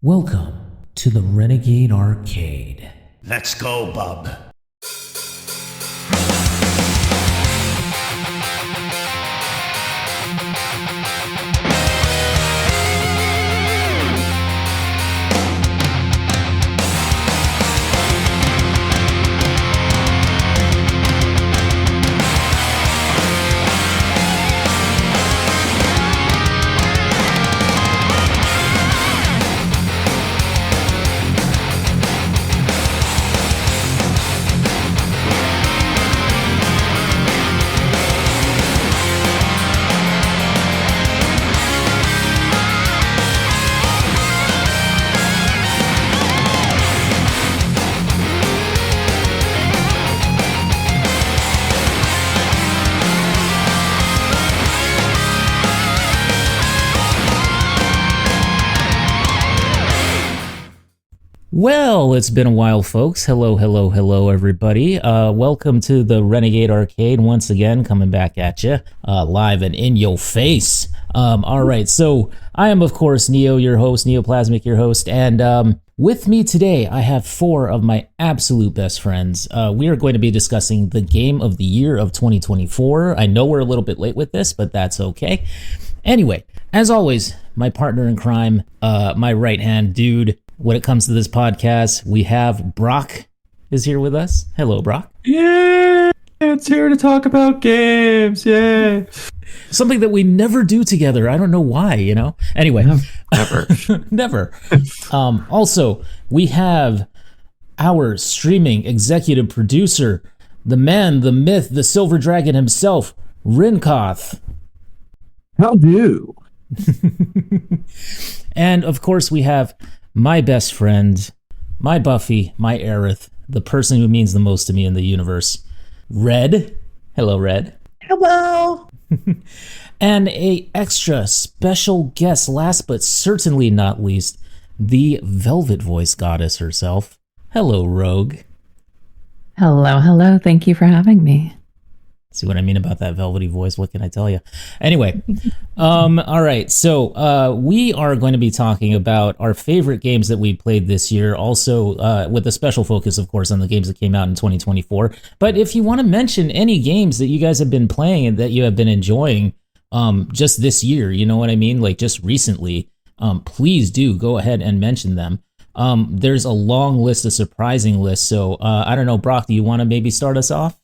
Welcome to the Renegade Arcade. Let's go, bub. Well, it's been a while, folks. Hello, everybody. Welcome to the Renegade Arcade once again, coming back at you, live and in your face. All right, so I am, of course, Neo, your host, Neoplasmic, your host, and with me today, I have four of my absolute best friends. We are going to be discussing the game of the year of 2024. I know we're a little bit late with this, but that's okay. Anyway, as always, my partner in crime, my right-hand dude. When it comes to this podcast, we have Brock is here with us. Hello, Brock. Yeah, it's here to talk about games. Yay. Something that we never do together. I don't know why, you know? Anyway. Never. Never. Also, we have our streaming executive producer, the man, the myth, the silver dragon himself, Rinkoth. How do? And, of course, we have my best friend, my Buffy, my Aerith, the person who means the most to me in the universe, Red. Hello, Red. Hello. And a extra special guest, last but certainly not least, the Velvet Voice Goddess herself. Hello, Rogue. Hello. Thank you for having me. See what I mean about that velvety voice? What can I tell you? Anyway, all right. So we are going to be talking about our favorite games that we played this year, also with a special focus, of course, on the games that came out in 2024. But if you want to mention any games that you guys have been playing and that you have been enjoying just this year, you know what I mean? Like just recently, please do go ahead and mention them. There's a long list, a surprising list. So I don't know, Brock, do you want to maybe start us off?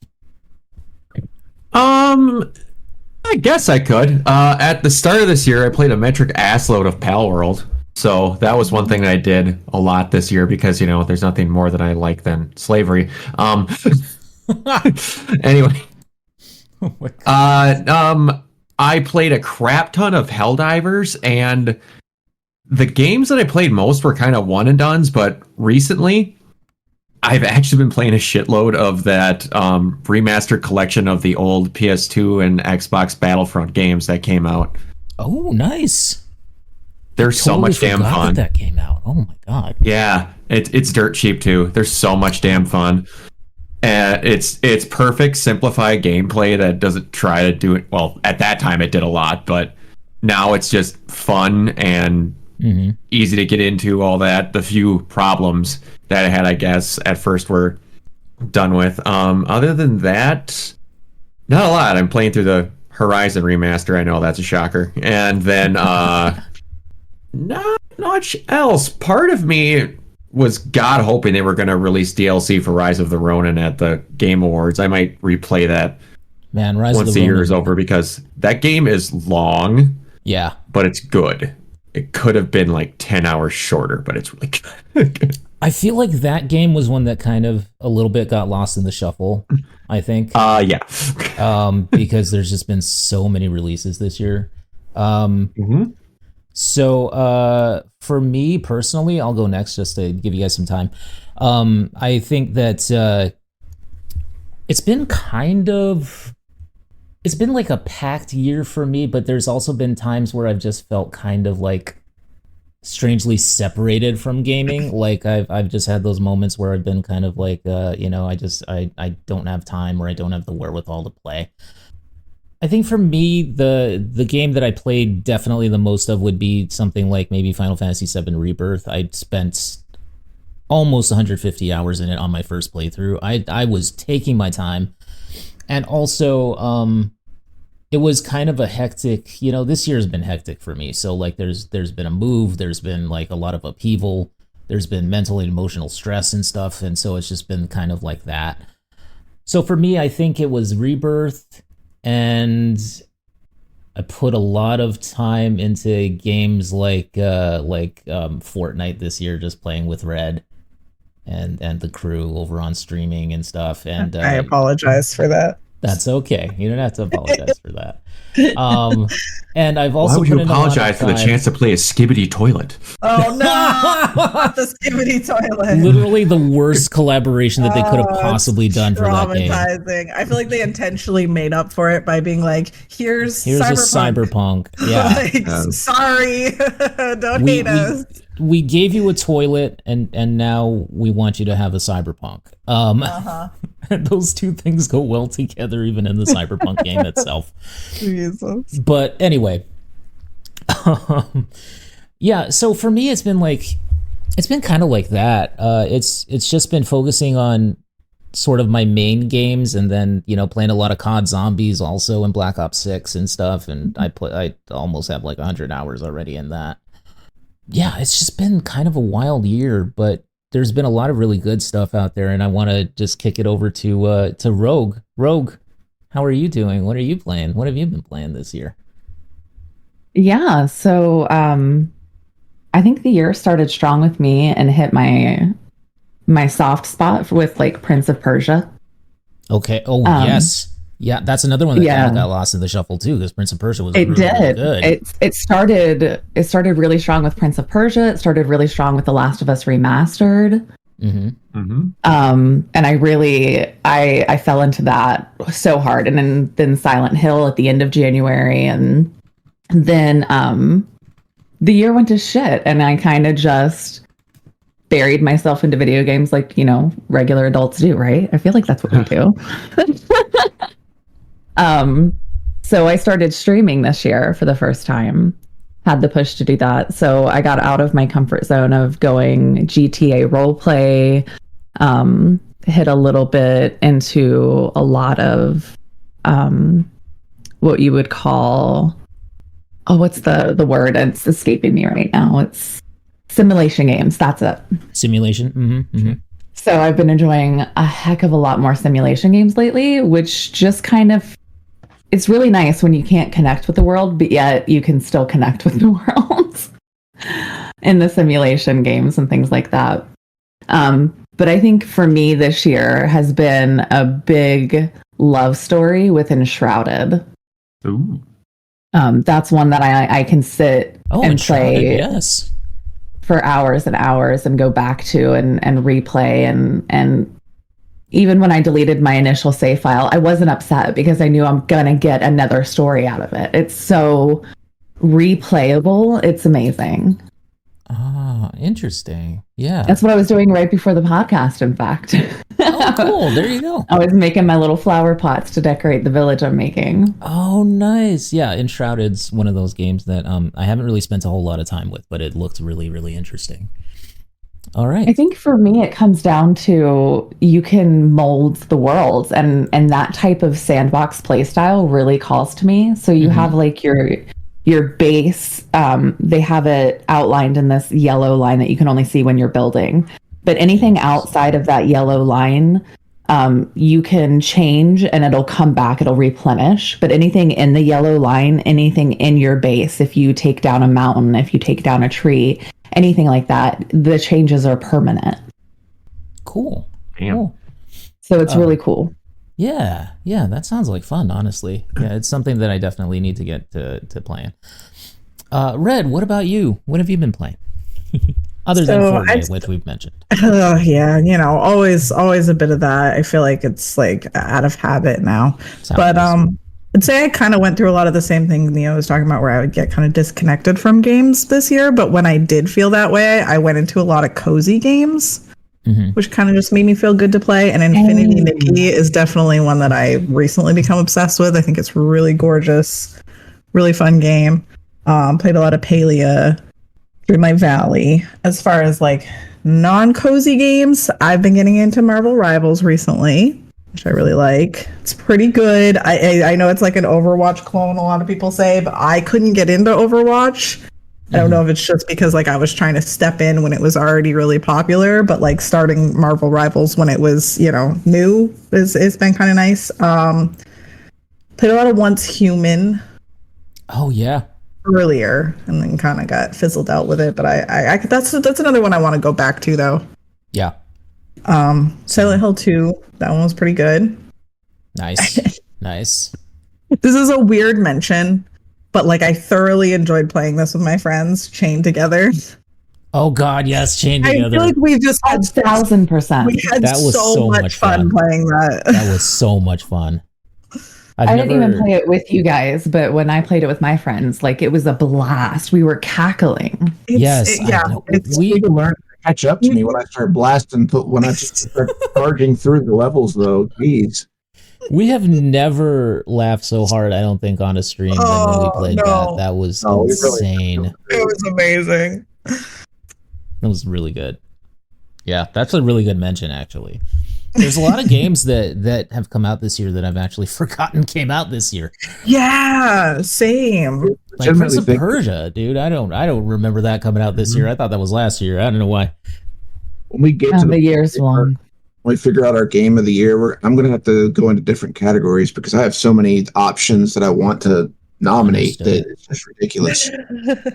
I guess I could. At the start of this year, I played a metric assload of Pal World. So that was one thing that I did a lot this year because, you know, there's nothing more that I like than slavery. Anyway. Oh my God. I played a crap ton of Helldivers, and the games that I played most were kind of one and dones, but recently I've actually been playing a shitload of that remastered collection of the old PS2 and Xbox Battlefront games that came out. Oh, nice. They're so much damn fun. That came out. Oh my God. Yeah, it's dirt cheap too. They're so much damn fun. It's perfect simplified gameplay that doesn't try to do it. Well, at that time it did a lot, but now it's just fun and easy to get into. All that, the few problems that I had, I guess, at first were done with. Other than that, not a lot. I'm playing through the Horizon remaster. I know that's a shocker. And then not much else. Part of me was God hoping they were going to release DLC for Rise of the Ronin at the Game Awards. I might replay that once the year is over because that game is long. Yeah. But it's good. It could have been like 10 hours shorter, but it's really good. I feel like that game was one that kind of a little bit got lost in the shuffle, I think. Yeah. Because there's just been so many releases this year. So for me personally, I'll go next just to give you guys some time. I think that it's been like a packed year for me, but there's also been times where I've just felt kind of like strangely separated from gaming. Like I've just had those moments where I've been kind of like, I don't have time or I don't have the wherewithal to play. I think for me, the game that I played definitely the most of would be something like maybe Final Fantasy VII Rebirth. I spent almost 150 hours in it on my first playthrough. I was taking my time, and also it was kind of a hectic. This year's been hectic for me. So like, there's been a move, there's been like a lot of upheaval, there's been mental and emotional stress and stuff, and so it's just been kind of like that. So for me, I think it was Rebirth, and I put a lot of time into games like Fortnite this year, just playing with Red and the crew over on streaming and stuff. And I apologize for that. That's okay. You don't have to apologize for that. And I've also Why would you apologize for the chance to play a skibbity toilet? Oh no, not the skibbity toilet. Literally the worst collaboration that they could have possibly done for that game. Traumatizing. I feel like they intentionally made up for it by being like, here's a cyberpunk. Yeah. Like, sorry. Don't hate us. We gave you a toilet, and now we want you to have a cyberpunk. And those two things go well together, even in the cyberpunk game itself. Jesus. But anyway, yeah. So for me, it's been kind of like that. It's just been focusing on sort of my main games, and then playing a lot of COD Zombies also in Black Ops 6 and stuff. And I almost have like 100 hours already in that. Yeah, it's just been kind of a wild year, but there's been a lot of really good stuff out there, and I want to just kick it over to Rogue. Rogue, how are you doing? What are you playing? What have you been playing this year? Yeah, so I think the year started strong with me and hit my soft spot with like Prince of Persia. Okay. Oh, yes. Yeah, that's another one that kind of got lost in the shuffle too, because Prince of Persia was really good. It started really strong with Prince of Persia. It started really strong with The Last of Us Remastered. Mm-hmm. Mm-hmm. And I fell into that so hard. And then Silent Hill at the end of January, and then the year went to shit, and I kind of just buried myself into video games like regular adults do, right? I feel like that's what we do. So I started streaming this year for the first time, had the push to do that. So I got out of my comfort zone of going GTA roleplay, hit a little bit into a lot of, what you would call, what's the word? It's escaping me right now. It's simulation games. That's it. Simulation. Mm-hmm. Mm-hmm. So I've been enjoying a heck of a lot more simulation games lately, which just kind of, it's really nice when you can't connect with the world, but yet you can still connect with the world in the simulation games and things like that. But I think for me this year has been a big love story with Enshrouded. Ooh. That's one that I can sit and play for hours and hours and go back to and replay and even when I deleted my initial save file, I wasn't upset because I knew I'm gonna get another story out of it. It's so replayable. It's amazing. Ah, interesting. Yeah. That's what I was doing right before the podcast, in fact. Oh, cool. There you go. I was making my little flower pots to decorate the village I'm making. Oh, nice. Yeah, Enshrouded's one of those games that I haven't really spent a whole lot of time with, but it looked really, really interesting. All right. I think for me, it comes down to you can mold the world, and that type of sandbox play style really calls to me. So you have like your base, they have it outlined in this yellow line that you can only see when you're building. But anything outside of that yellow line, you can change and it'll come back, it'll replenish. But anything in the yellow line, anything in your base, if you take down a mountain, if you take down a tree, anything like that, the changes are permanent. Cool. Damn. Cool. So it's really cool. Yeah, that sounds like fun, honestly. Yeah, it's something that I definitely need to get to playing. Red, what about you? What have you been playing? Other than Fortnite, which we've mentioned. Yeah, always a bit of that. I feel like it's like out of habit now. But I'd say I kind of went through a lot of the same thing Neo was talking about, where I would get kind of disconnected from games this year. But when I did feel that way, I went into a lot of cozy games. which kind of just made me feel good to play. And Infinity Nikki is definitely one that I recently become obsessed with. I think it's really gorgeous, really fun game. Played a lot of Palia, Dreamlight Valley. As far as like non-cozy games, I've been getting into Marvel Rivals recently, which I really like. It's pretty good. I know it's like an Overwatch clone, a lot of people say, but I couldn't get into Overwatch. I don't know if it's just because like I was trying to step in when it was already really popular, but like starting Marvel Rivals when it was, new it's been kind of nice. Played a lot of Once Human. Oh yeah. Earlier, and then kind of got fizzled out with it, but I that's another one I want to go back to though. Yeah. Silent Hill 2, that one was pretty good. Nice. Nice. This is a weird mention, but like I thoroughly enjoyed playing this with my friends, chained together. Oh God, yes, chained together. I feel like we just had 1,000%. We had that was so much fun playing that. That was so much fun. I didn't even play it with you guys, but when I played it with my friends, like it was a blast. We were cackling. We can learn to catch up to me when I start blasting. When I start charging through the levels, though, geez. We have never laughed so hard, I don't think, on a stream than when we played that. That was insane. It was amazing. That was really good. Yeah, that's a really good mention, actually. There's a lot of games that have come out this year that I've actually forgotten came out this year. Yeah, same. Like Prince of Persia, dude. I don't remember that coming out this year. I thought that was last year. I don't know why. When we get to the year's one, when we figure out our game of the year, I'm going to have to go into different categories because I have so many options that I want to nominate that it's just ridiculous.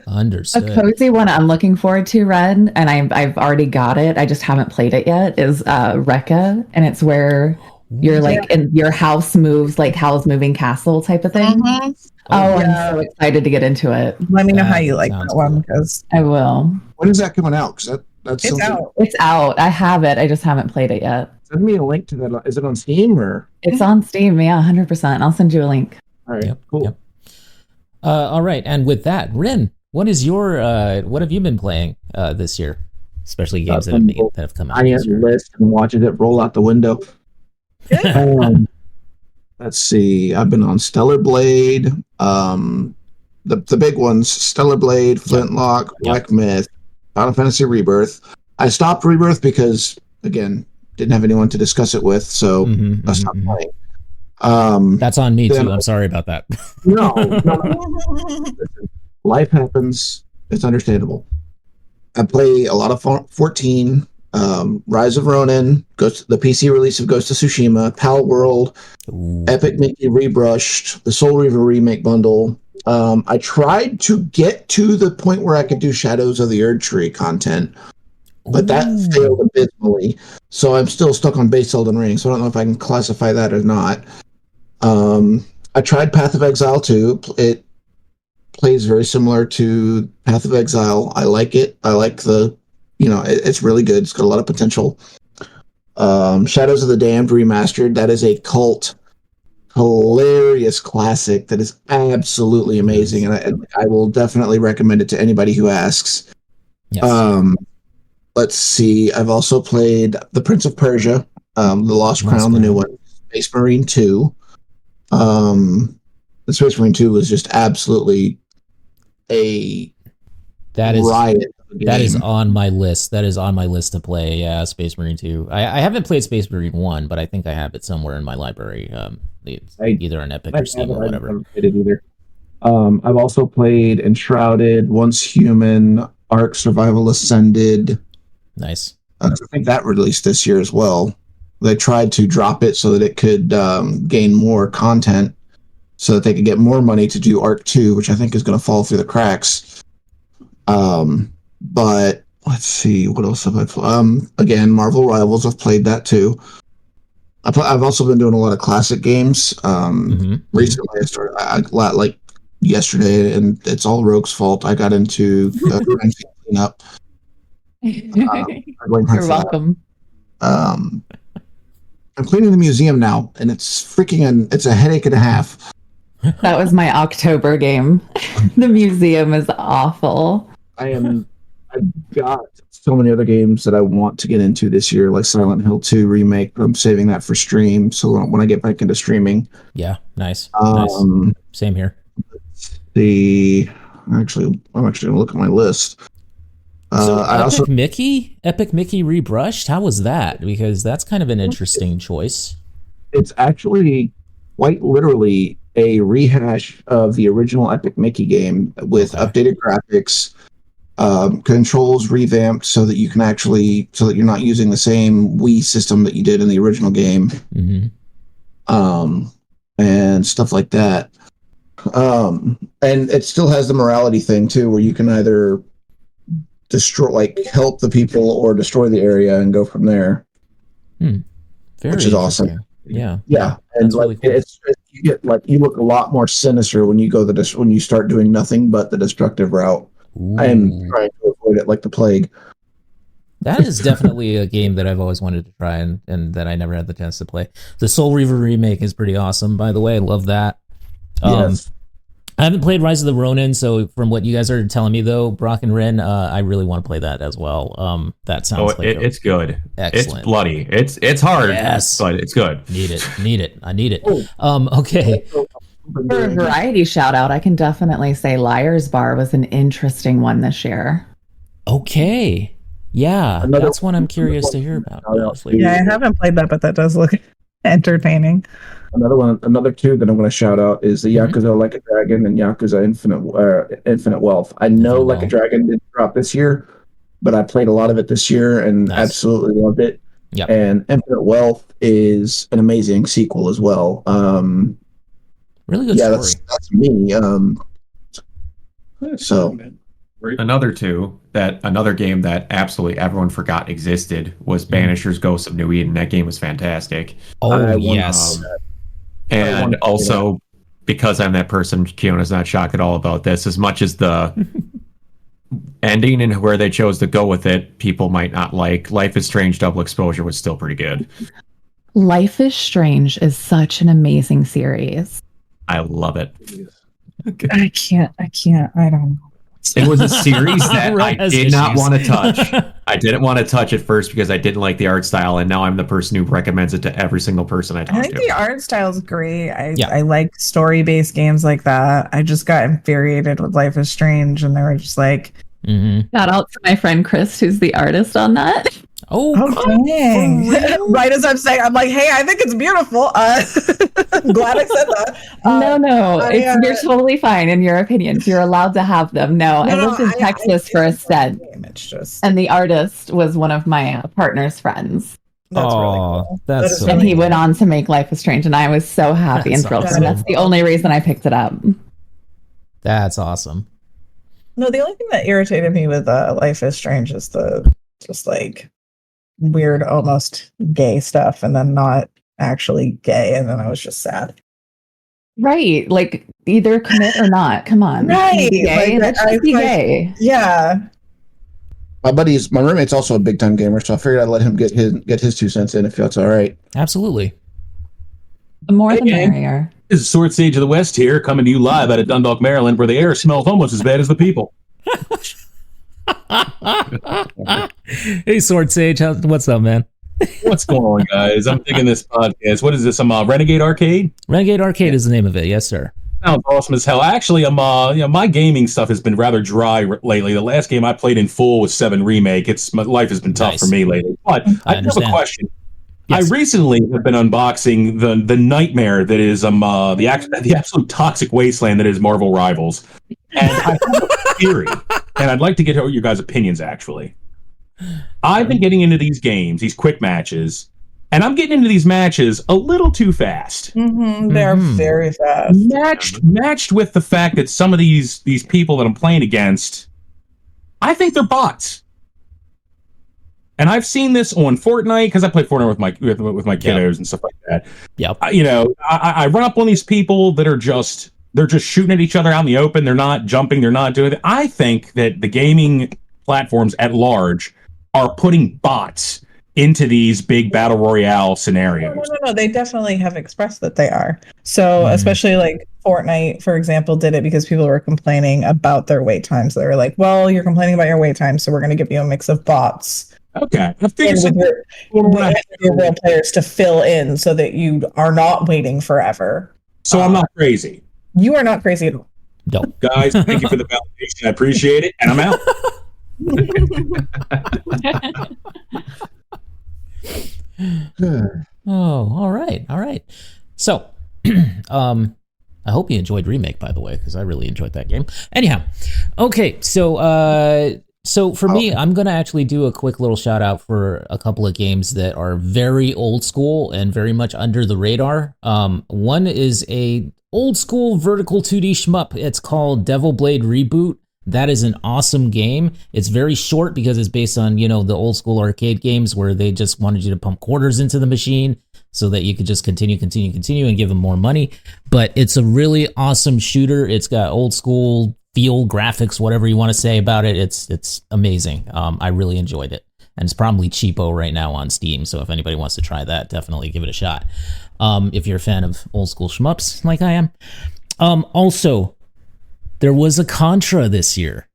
Understood. A cozy one I'm looking forward to, Red, and I've already got it. I just haven't played it yet. Is Rekka, and it's where you're like and your house moves like Howl's Moving Castle type of thing. I'm so excited to get into it. Let me know how you like that one because I will. When is that coming out? Because that's it's out. It's out. I have it. I just haven't played it yet. Send me a link to that. Is it on Steam or? It's on Steam. Yeah, 100%. I'll send you a link. All right. Cool. Yep. All right, and with that, Rin, what is your what have you been playing this year, especially games that have come out? I have a list and watching it roll out the window. Let's see. I've been on Stellar Blade, the big ones: Stellar Blade, Flintlock, Black Myth, Final Fantasy Rebirth. I stopped Rebirth because again didn't have anyone to discuss it with, so I stopped playing. That's on me too. I'm sorry about that. No. Life happens. It's understandable. I play a lot of 14, Rise of Ronin, the PC release of Ghost of Tsushima, Pal World, Epic Mickey Rebrushed, the Soul Reaver remake bundle. I tried to get to the point where I could do Shadows of the Erdtree content, but that failed abysmally. So I'm still stuck on base Elden Ring. So I don't know if I can classify that or not. I tried Path of Exile 2. It plays very similar to Path of Exile. I like it. I like it's really good. It's got a lot of potential. Shadows of the Damned Remastered. That is a cult, hilarious classic that is absolutely amazing, and I will definitely recommend it to anybody who asks. Yes. Let's see. I've also played The Prince of Persia, The Lost Crown, the new one, Space Marine 2. The Space Marine 2 was just absolutely riot. That is on my list. That is on my list to play. Yeah, Space Marine 2. I haven't played Space Marine 1, but I think I have it somewhere in my library. Either on Epic or Steam or whatever. I haven't played it either. I've also played Enshrouded, Once Human, Ark Survival Ascended. Nice. I think that released this year as well. They tried to drop it so that it could gain more content so that they could get more money to do Arc 2, which I think is going to fall through the cracks. But let's see, what else have I played? Again, Marvel Rivals, I've played that too. I've also been doing a lot of classic games. Recently, I started like yesterday, and it's all Rogue's fault. I got into cleanup. You're welcome. I'm cleaning the museum now, and it's it's a headache and a half. That was my October game. The museum is awful. I've got so many other games that I want to get into this year, like Silent Hill 2 remake. I'm saving that for stream. So when I get back into streaming, Yeah, nice. Same here. I'm actually gonna look at my list. So I also Epic Mickey rebrushed. How was that? Because that's kind of an interesting choice. it's actually quite literally a rehash of the original Epic Mickey game with updated graphics, controls revamped so that you're not using the same Wii system that you did in the original game, and stuff like that. And it still has the morality thing too, where you can either help the people or destroy the area and go from there. Which is awesome. Yeah, and really cool. You look a lot more sinister when you start doing nothing but the destructive route. Ooh. I am trying to avoid it like the plague. That is definitely a game that I've always wanted to try and that I never had the chance to play. The Soul Reaver remake is pretty awesome, by the way. I love that. Yes. I haven't played Rise of the Ronin, so from what you guys are telling me, though, Brock and Ren, I really want to play that as well. That sounds it's good. Excellent. It's bloody. It's hard. Yes, but it's good. Need it. I need it. Okay. For a variety shout out, I can definitely say Liar's Bar was an interesting one this year. Okay. Yeah, that's one I'm curious to hear about. Honestly. Yeah, I haven't played that, but that does look entertaining. Another two that I'm going to shout out is the Yakuza Like a Dragon and Yakuza Infinite Wealth. I know Like a Dragon didn't drop this year, but I played a lot of it this year and absolutely loved it. Yep. And Infinite Wealth is an amazing sequel as well. Really good story. That's me. So another game that absolutely everyone forgot existed was Banisher's Ghost of New Eden. That game was fantastic. Oh, yes. And also, because I'm that person, Kiona's not shocked at all about this. As much as the ending and where they chose to go with it, people might not like. Life is Strange Double Exposure was still pretty good. Life is Strange is such an amazing series. I love it. I can't. I don't know. It was a series that I did not want to touch. I didn't want to touch it first because I didn't like the art style, and now I'm the person who recommends it to every single person I talk to. I think the art style is great. I like story-based games like that. I just got infuriated with Life is Strange, and they were just like... Shout out to my friend Chris, who's the artist on that. Oh dang. Right as I'm saying, I'm like, hey, I think it's beautiful. I'm glad I said that. You're totally fine in your opinions. You're allowed to have them. I lived in Texas for a stint, and the artist was one of my partner's friends. That's really cool. That's so and he went on to make Life is Strange, and I was so happy and thrilled. And that's the only reason I picked it up. That's awesome. No, the only thing that irritated me with Life is Strange is the just like weird, almost gay stuff, and then not actually gay, and then I was just sad. Right, like either commit or not. Come on, right? Be gay. Let's just be gay. Yeah. My roommate's also a big time gamer, so I figured I'd let him get his 2 cents in if that's all right. Absolutely. The more the merrier. This is Sword Sage of the West here, coming to you live out of Dundalk, Maryland, where the air smells almost as bad as the people. Hey, Sword Sage, what's up, man? What's going on, guys? I'm digging this podcast. What is this? Renegade Arcade? Renegade Arcade is the name of it. Yes, sir. Sounds awesome as hell. Actually, my gaming stuff has been rather dry lately. The last game I played in full was 7 Remake. My life has been tough for me lately. But I have a question. Yes. I recently have been unboxing the nightmare that is the absolute toxic wasteland that is Marvel Rivals, and I have a theory, and I'd like to get your guys' opinions. Actually, I've been getting into these games, these quick matches, and I'm getting into these matches a little too fast. They're very fast. Matched with the fact that some of these people that I'm playing against, I think they're bots. And I've seen this on Fortnite because I play Fortnite with my kiddos and stuff like that. Yep. I run up on these people that are they're just shooting at each other out in the open. They're not jumping. They're not doing it. I think that the gaming platforms at large are putting bots into these big battle royale scenarios. No. They definitely have expressed that they are. So especially like Fortnite, for example, did it because people were complaining about their wait times. They were like, well, you're complaining about your wait time, so we're going to give you a mix of bots. Okay. With your real players to fill in so that you are not waiting forever. So I'm not crazy. You are not crazy at all. No. Guys, thank you for the validation. I appreciate it. And I'm out. Oh, all right. All right. So, I hope you enjoyed Remake, by the way, because I really enjoyed that game. Anyhow, okay, so for me, I'm going to actually do a quick little shout out for a couple of games that are very old school and very much under the radar. One is a old school vertical 2D shmup. It's called Devil Blade Reboot. That is an awesome game. It's very short because it's based on, the old school arcade games where they just wanted you to pump quarters into the machine so that you could just continue and give them more money. But it's a really awesome shooter. It's got old school feel, graphics, whatever you want to say about it. It's amazing. I really enjoyed it. And it's probably cheapo right now on Steam. So if anybody wants to try that, definitely give it a shot. If you're a fan of old school shmups like I am. Also, there was a Contra this year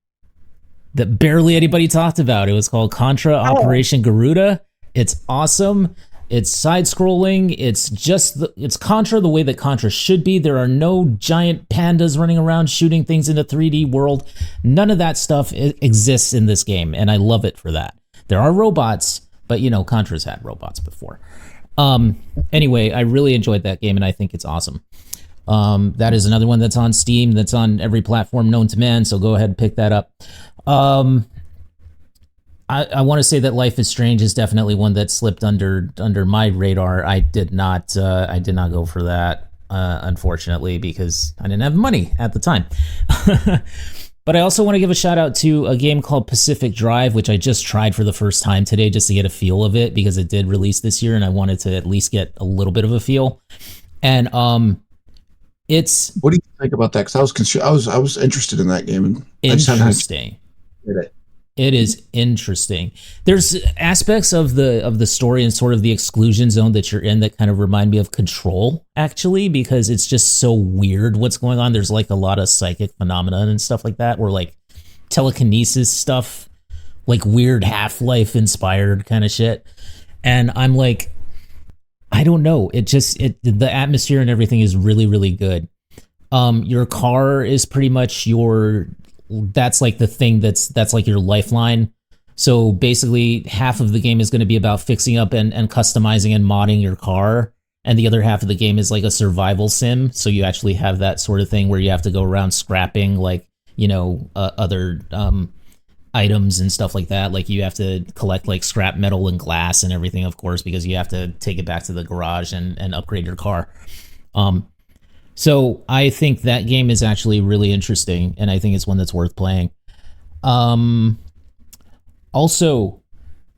that barely anybody talked about. It was called Contra Operation Garuda. It's awesome. It's side-scrolling. It's Contra the way that Contra should be. There are no giant pandas running around shooting things in a 3D world. None of that stuff exists in this game, and I love it for that. There are robots, but Contra's had robots before. Anyway, I really enjoyed that game, and I think it's awesome. That is another one that's on Steam, that's on every platform known to man, so go ahead and pick that up. I want to say that Life is Strange is definitely one that slipped under my radar. I did not go for that, unfortunately, because I didn't have money at the time. But I also want to give a shout out to a game called Pacific Drive, which I just tried for the first time today just to get a feel of it, because it did release this year and I wanted to at least get a little bit of a feel. And it's, what do you think about that? Because I was interested in that game. And interesting. It is interesting. There's aspects of the story and sort of the exclusion zone that you're in that kind of remind me of Control, actually, because it's just so weird what's going on. There's like a lot of psychic phenomena and stuff like that, or like telekinesis stuff, like weird Half-Life inspired kind of shit. And I'm like, I don't know. The atmosphere and everything is really, really good. Your car is pretty much that's like the thing that's like your lifeline. So basically half of the game is going to be about fixing up and customizing and modding your car. And the other half of the game is like a survival sim. So you actually have that sort of thing where you have to go around scrapping like, other items and stuff like that. Like you have to collect like scrap metal and glass and everything, of course, because you have to take it back to the garage and upgrade your car. So I think that game is actually really interesting, and I think it's one that's worth playing. Also,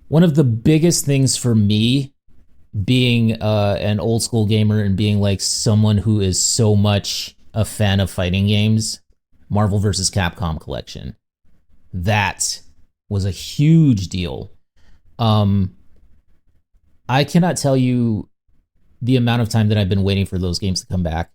one of the biggest things for me being an old school gamer and being like someone who is so much a fan of fighting games, Marvel vs. Capcom collection. That was a huge deal. I cannot tell you the amount of time that I've been waiting for those games to come back.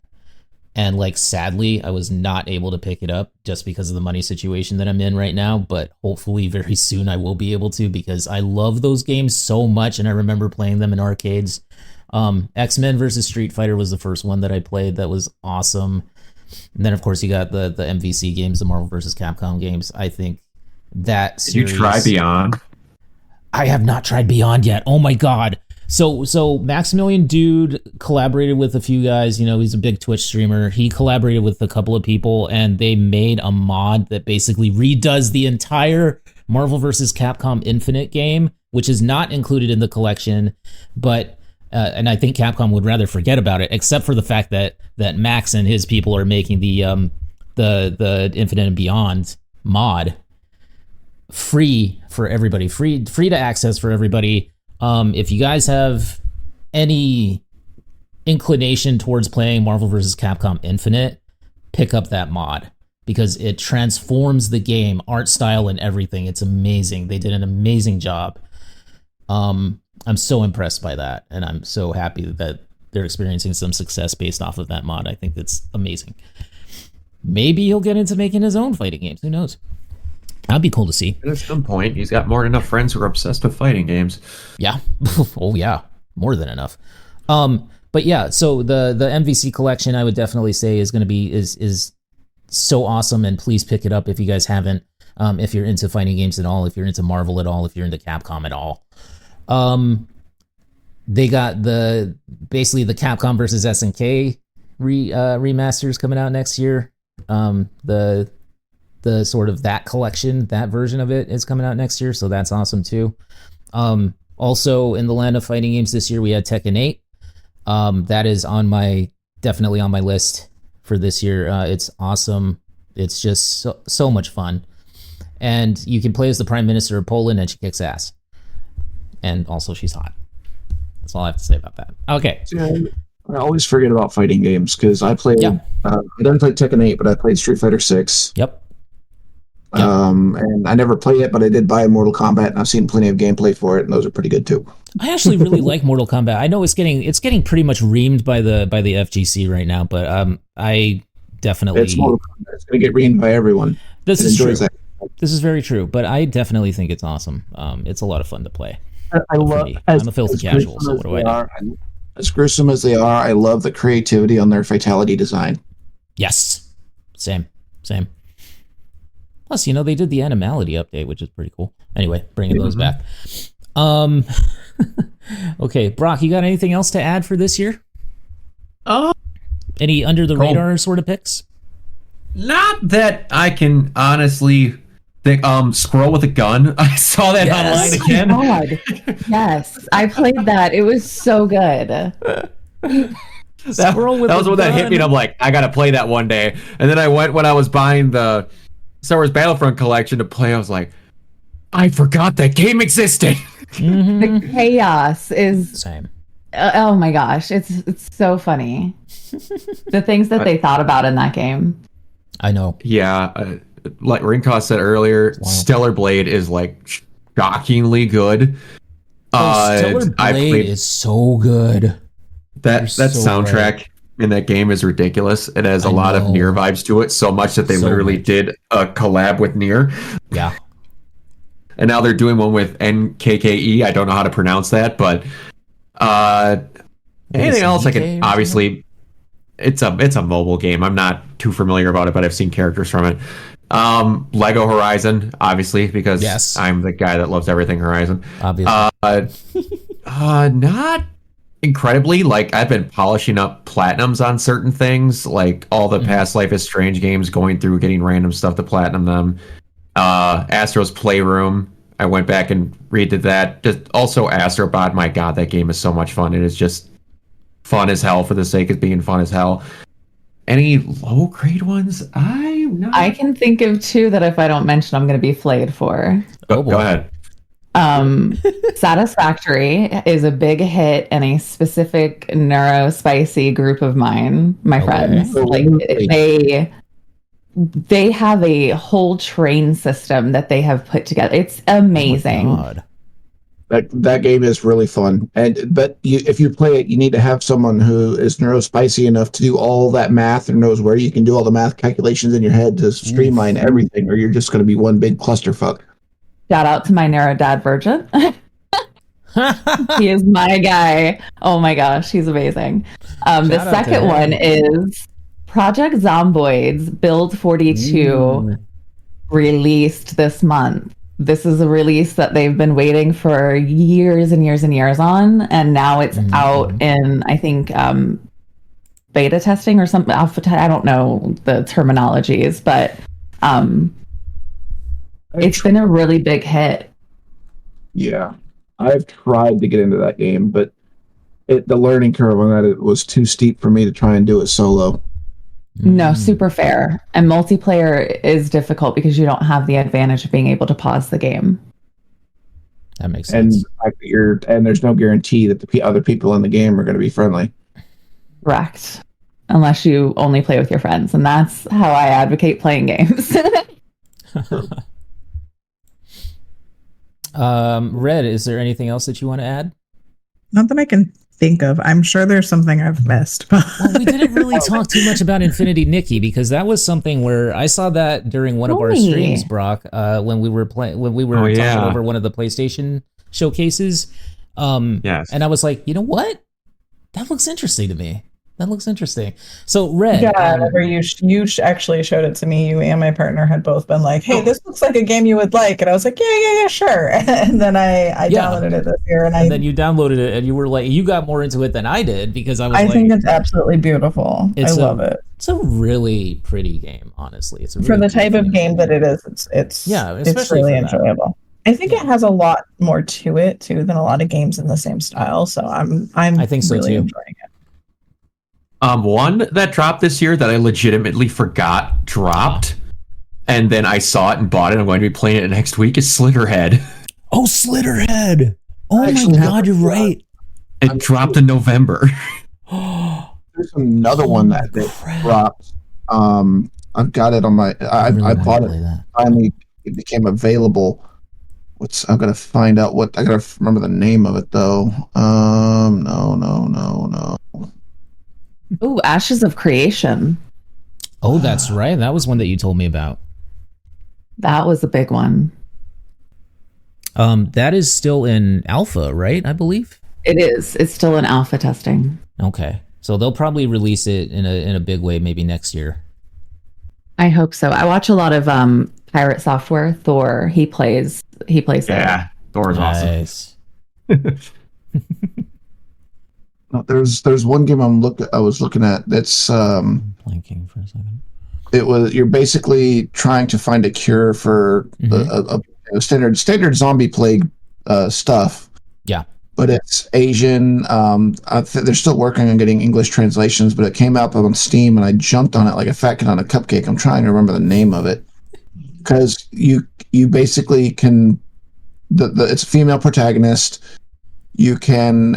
And like, sadly, I was not able to pick it up just because of the money situation that I'm in right now. But hopefully very soon I will be able to, because I love those games so much. And I remember playing them in arcades. X-Men versus Street Fighter was the first one that I played. That was awesome. And then, of course, you got the MVC games, the Marvel versus Capcom games. I think that series... Did you try Beyond? I have not tried Beyond yet. Oh, my God. So Maximilian Dude collaborated with a few guys. He's a big Twitch streamer. He collaborated with a couple of people, and they made a mod that basically redoes the entire Marvel vs. Capcom Infinite game, which is not included in the collection. But and I think Capcom would rather forget about it, except for the fact that Max and his people are making the Infinite and Beyond mod free for everybody, free to access for everybody. If you guys have any inclination towards playing Marvel vs. Capcom Infinite, pick up that mod, because it transforms the game, art style and everything. It's amazing. They did an amazing job. I'm so impressed by that, and I'm so happy that they're experiencing some success based off of that mod. I think that's amazing. Maybe he'll get into making his own fighting games. Who knows? That'd be cool to see. At some point, he's got more than enough friends who are obsessed with fighting games. Yeah. Oh yeah, more than enough. But yeah, so the MVC collection, I would definitely say is going to be is so awesome, and please pick it up if you guys haven't. If you're into fighting games at all, if you're into Marvel at all, if you're into Capcom at all. They got basically the Capcom versus SNK remasters coming out next year. The sort of that collection, that version of it is coming out next year, so that's awesome too. Also in the land of fighting games this year, we had Tekken 8. That is definitely on my list for this year. It's awesome. It's just so much fun. And you can play as the Prime Minister of Poland, and she kicks ass. And also she's hot. That's all I have to say about that. Okay. I always forget about fighting games because I played. I didn't play Tekken 8, but I played Street Fighter 6. Yep. And I never played it, but I did buy Mortal Kombat, and I've seen plenty of gameplay for it, and those are pretty good too. I actually really like Mortal Kombat. I know it's getting pretty much reamed by the FGC right now, but I definitely it's Mortal Kombat. It's going to get reamed by everyone. This is true. This is very true, but I definitely think it's awesome. It's a lot of fun to play. I love. I'm a filthy casual, so what do I do? As gruesome as they are, I love the creativity on their fatality design. Yes, same. Plus, they did the animality update, which is pretty cool. Anyway, bringing those back. Okay, Brock, you got anything else to add for this year? Any under the radar sort of picks? Not that I can honestly think. Squirrel with a gun. I saw that online again. Oh my God. Yes, I played that. It was so good. That was when that hit me, and I'm like, I gotta play that one day. And then I went when I was buying the Star Wars Battlefront collection to play. I was like, I forgot that game existed. The chaos is same. Oh my gosh, it's so funny. The things that they thought about in that game. I know. Yeah, like Ringtoss said earlier, Stellar Blade is like shockingly good. Stellar Blade is so good. That soundtrack in that game is ridiculous. It has a lot of Nier vibes to it, so much that they literally did a collab with Nier. Yeah. And now they're doing one with NKKE. I don't know how to pronounce that, but anything else I can obviously. It's a mobile game. I'm not too familiar about it, but I've seen characters from it. Lego Horizon, obviously, because I'm the guy that loves everything Horizon. Obviously. Not incredibly. Like, I've been polishing up platinums on certain things, like all the past Life is Strange games, going through getting random stuff to platinum them. Astro's Playroom, I went back and redid that. Just also Astrobot, my god, that game is so much fun. It is just fun as hell for the sake of being fun as hell. Any low grade ones? I can think of two that if I don't mention, I'm going to be flayed for. Go ahead. Satisfactory is a big hit in a specific neurospicy group of mine, my friends. Like they have a whole train system that they have put together. It's amazing. Oh my God. That game is really fun, but if you play it, you need to have someone who is neurospicy enough to do all that math and knows where you can do all the math calculations in your head to streamline everything, or you're just going to be one big clusterfuck. Shout out to my neuro dad Virgin. He is my guy. Oh my gosh, he's amazing. The second one is Project Zomboids Build 42 released this month. This is a release that they've been waiting for years and years and years on, and now it's out in, I think, beta testing or something. I don't know the terminologies, but it's been a really big hit. Yeah, I've tried to get into that game, but the learning curve on that, it was too steep for me to try and do it solo. No, super fair. And multiplayer is difficult because you don't have the advantage of being able to pause the game. That makes sense. And there's no guarantee that the other people in the game are going to be friendly. Correct. Unless you only play with your friends. And that's how I advocate playing games. Red, is there anything else that you want to add? Not that I can think of. I'm sure there's something I've missed. Well, we didn't really talk too much about Infinity Nikki because that was something where I saw that during one of our streams, Brock, when we were talking over one of the PlayStation showcases. Yes. And I was like, you know what? That looks interesting to me. That looks interesting. So, Red. Yeah, where you actually showed it to me. You and my partner had both been like, hey, this looks like a game you would like. And I was like, yeah, sure. And then I downloaded it this year. And then you downloaded it and you were like, you got more into it than I did because I think it's absolutely beautiful. I love it. It's a really pretty game, honestly. It's a really for the type of game that it is, it's really enjoyable. I think it has a lot more to it too than a lot of games in the same style. So I think so really too. Enjoying it. One that dropped this year that I legitimately forgot dropped, and then I saw it and bought it. I'm going to be playing it next week. Is Slitterhead. Oh, Slitterhead! Oh my God, you're right. It dropped in November. There's another one that dropped. I've got it on my. I bought it. Finally, it became available. I'm gonna find out what I gotta remember the name of it though. No. Oh, Ashes of Creation. Oh, that's right. That was one that you told me about. That was a big one. That is still in alpha, right? I believe it is. It's still in alpha testing. Okay, so they'll probably release it in a big way maybe next year. I hope so. I watch a lot of Pirate Software. Thor. He plays. Yeah, Thor is awesome. There's one game I was looking at that's blanking for a second. You're basically trying to find a cure for a standard zombie plague stuff. Yeah, but it's Asian. They're still working on getting English translations, but it came out on Steam and I jumped on it like a fat kid on a cupcake. I'm trying to remember the name of it because you basically can. It's a female protagonist. You can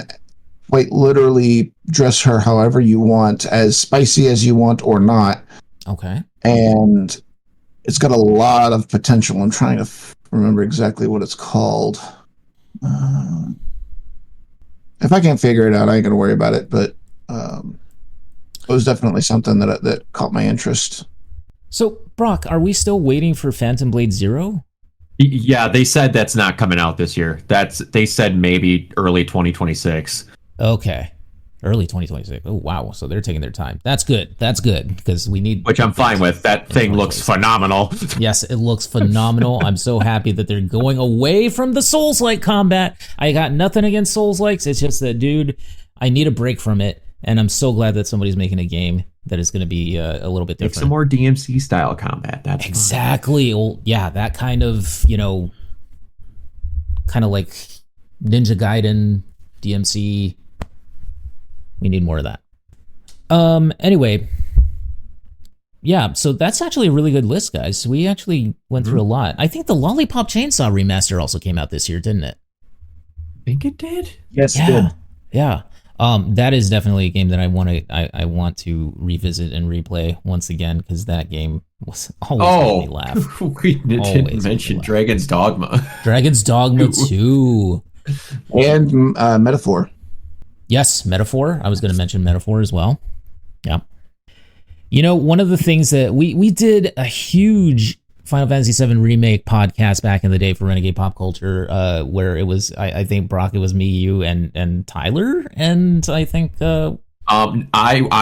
quite literally dress her however you want, as spicy as you want or not. Okay. And it's got a lot of potential. I'm trying to remember exactly what it's called. If I can't figure it out, I ain't going to worry about it. But it was definitely something that caught my interest. So, Brock, are we still waiting for Phantom Blade Zero? Yeah, they said that's not coming out this year. They said maybe early 2026. Okay. Early 2026. Oh, wow. So they're taking their time. That's good. That's good because we need... Which I'm fine with. That thing looks phenomenal. Yes, it looks phenomenal. I'm so happy that they're going away from the Souls-like combat. I got nothing against Souls-likes. It's just that, dude, I need a break from it. And I'm so glad that somebody's making a game that is going to be a little bit different. Make some more DMC style combat. That's exactly. Well, yeah, that kind of, kind of like Ninja Gaiden, DMC. We need more of that. Anyway, yeah, so that's actually a really good list, guys. We actually went through a lot. I think the Lollipop Chainsaw remaster also came out this year, didn't it? I think it did. Yes, it did. Yeah. That is definitely a game that I want to revisit and replay once again because that game was always made me laugh. We didn't mention Dragon's Dogma. Dragon's Dogma 2. And Metaphor. Yes, Metaphor. I was going to mention Metaphor as well. Yeah. One of the things that we did a huge Final Fantasy VII Remake podcast back in the day for Renegade Pop Culture, where it was, I think, Brock, it was me, you, and Tyler, and I think... I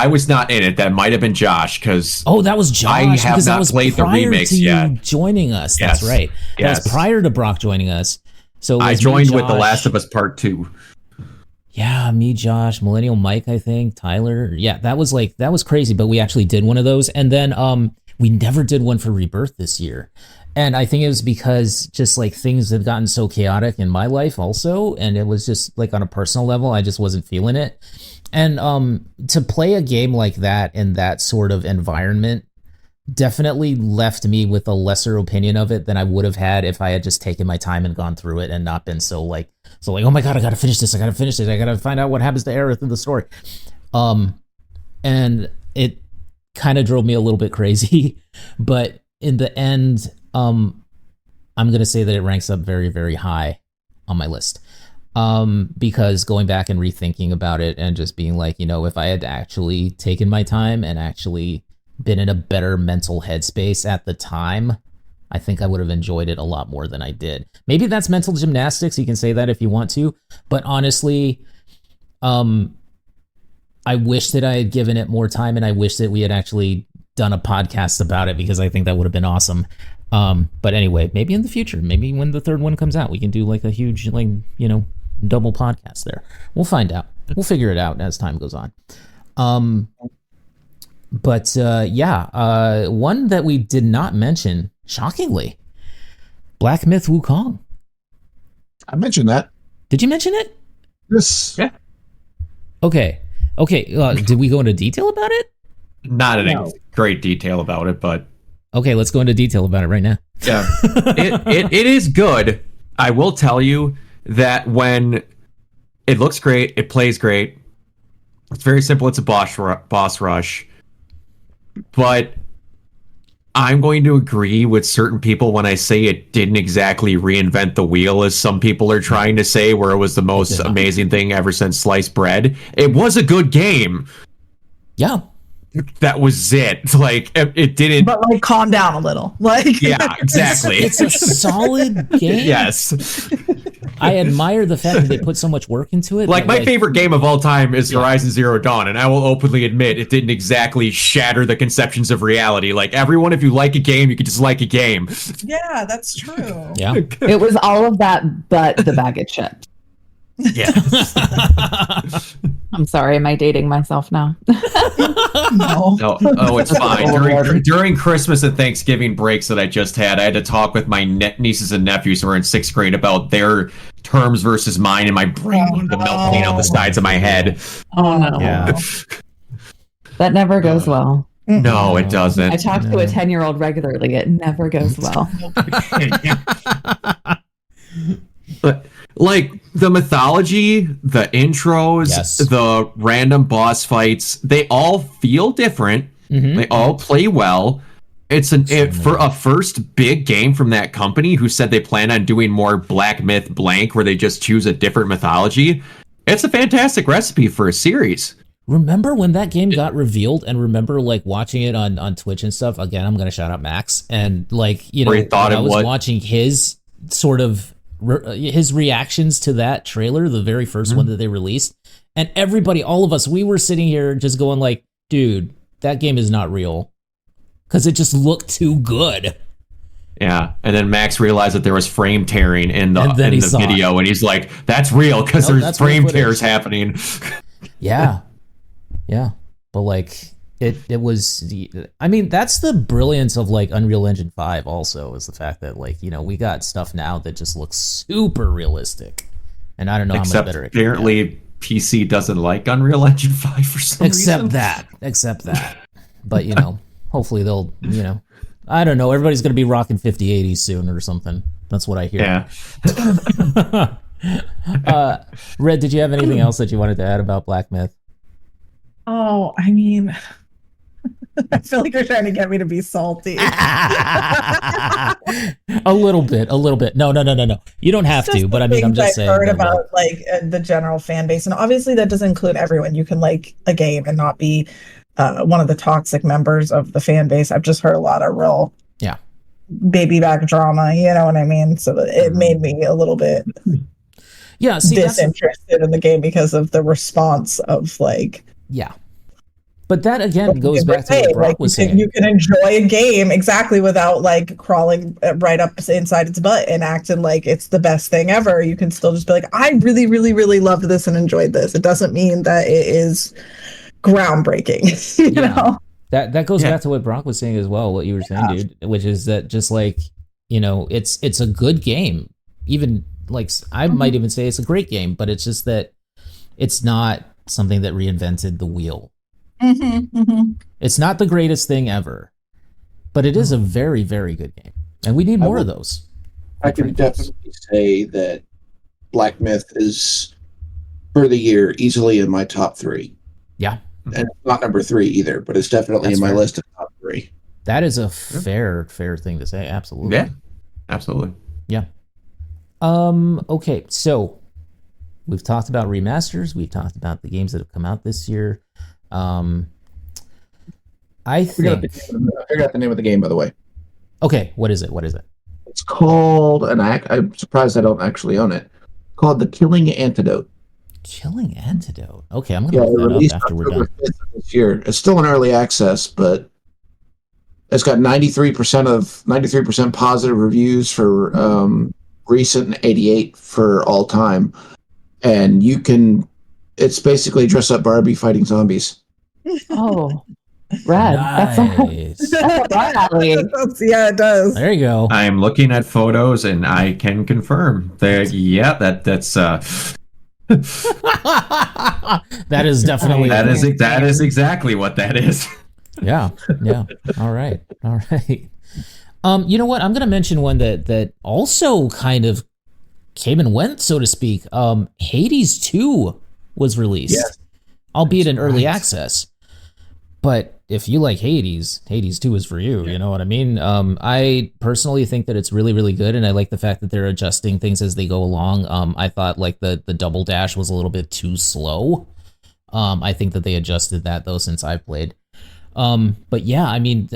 was not in it. That might have been Josh, because... Oh, that was Josh. I have not played the remakes yet. Joining us. Yes. That's right. Yes. That was prior to Brock joining us. So I joined with The Last of Us Part 2. Yeah, me, Josh, Millennial Mike, I think, Tyler. Yeah, that was crazy, but we actually did one of those. And then we never did one for Rebirth this year. And I think it was because just like things had gotten so chaotic in my life also. And it was just like on a personal level, I just wasn't feeling it. And to play a game like that in that sort of environment definitely left me with a lesser opinion of it than I would have had if I had just taken my time and gone through it and not been so like, oh my God, I gotta finish this. I gotta find out what happens to Aerith in the story. And it kind of drove me a little bit crazy, but in the end, I'm gonna say that it ranks up very, very high on my list. Because going back and rethinking about it and just being like, if I had actually taken my time and actually been in a better mental headspace at the time, I think I would have enjoyed it a lot more than I did. Maybe that's mental gymnastics. You can say that if you want to, but honestly, I wish that I had given it more time, and I wish that we had actually done a podcast about it, because I think that would have been awesome. But anyway, maybe in the future, maybe when the third one comes out, we can do like a huge, double podcast there. We'll find out. We'll figure it out as time goes on. But one that we did not mention, shockingly, Black Myth Wukong. I mentioned that. Did you mention it? Yes. Yeah. Okay. Did we go into detail about it? Not in great detail about it, but okay, let's go into detail about it right now. yeah, it is good. I will tell you that when it looks great, it plays great. It's very simple. It's a boss rush, but I'm going to agree with certain people when I say it didn't exactly reinvent the wheel, as some people are trying to say, where it was the most amazing thing ever since sliced bread. It was a good game. Yeah. That was it. Like, it didn't... But, calm down a little. Yeah, exactly. It's a solid game. Yes. I admire the fact that they put so much work into it. My favorite game of all time is Horizon Zero Dawn, and I will openly admit it didn't exactly shatter the conceptions of reality. Everyone, if you like a game, you can just like a game. Yeah, that's true. Yeah. It was all of that, but the bag of chips. Yeah. I'm sorry, am I dating myself now? No. Oh, it's fine. During Christmas and Thanksgiving breaks that I just had, I had to talk with my nieces and nephews who are in 6th grade about their terms versus mine, and my brain wanted to melt clean out the sides of my head. Oh, no. Yeah. That never goes well. No, it doesn't. I talk to a 10-year-old regularly. It never goes well. But the mythology, the intros, Yes. the random boss fights, they all feel different. Mm-hmm. They all play well. For a first big game from that company, who said they plan on doing more Black Myth Blank, where they just choose a different mythology. It's a fantastic recipe for a series. Remember when that game got revealed, and remember watching it on Twitch and stuff? Again, I'm going to shout out Max. And Where he thought I was what? watching his sort of his reactions to that trailer, the very 1st one that they released, and everybody, all of us, we were sitting here just going dude, that game is not real, because it just looked too good. Yeah, and then Max realized that there was frame tearing in the video, and he's like, "That's real, because there's frame tears happening." Yeah, but it was. I mean, that's the brilliance of Unreal Engine 5. Also, is the fact that we got stuff now that just looks super realistic, and I don't know how much better. Apparently, PC doesn't like Unreal Engine 5 for some reason. Except that. But hopefully they'll. I don't know. Everybody's going to be rocking 5080s soon or something. That's what I hear. Yeah. Red, did you have anything else that you wanted to add about Black Myth? Oh, I mean, I feel like you're trying to get me to be salty. A little bit. No. You don't have to, but I mean, I'm just saying. I've heard about the general fan base, and obviously that doesn't include everyone. You can like a game and not be one of the toxic members of the fan base. I've just heard a lot of real baby back drama. You know what I mean? So it made me a little bit disinterested in the game because of the response of But that again goes back to what Brock was saying. You can enjoy a game exactly without crawling right up inside its butt and acting like it's the best thing ever. You can still just be like, I really, really, really loved this and enjoyed this. It doesn't mean that it is groundbreaking. you know? That goes back to what Brock was saying as well, what you were saying, dude, which is that just it's a good game. Even I might even say it's a great game, but it's just that it's not something that reinvented the wheel. It's not the greatest thing ever, but it is a very, very good game, and we need more of those. I can definitely say that Black Myth is, for the year, easily in my top 3. Yeah. And it's not number 3 either, but it's definitely in my list of top 3. That is a fair thing to say. Absolutely. Yeah. Absolutely. Yeah. Okay, so We've talked about remasters. We've talked about the games that have come out this year. I think. I figured out the name of the game, by the way. Okay, what is it? It's called, and I'm surprised I don't actually own it. Called The Killing Antidote. Killing Antidote. Okay, I'm gonna look that up after we're done. This year. It's still in early access, but it's got 93% positive reviews for recent and 88 for all time. And it's basically dress up Barbie fighting zombies. Oh, rad. Nice. That's yeah, it does. There you go. I'm looking at photos and I can confirm that. Yeah, that's that is definitely that is exactly what that is. Yeah. All right. You know what? I'm gonna mention one that also kind of came and went, so to speak. Hades 2 was released, yes. albeit in early access. But if you like Hades 2 is for you. You know what I mean? I personally think that it's really, really good, and I like the fact that they're adjusting things as they go along. I thought like the double dash was a little bit too slow. I think that they adjusted that though since I've played. But yeah, I mean,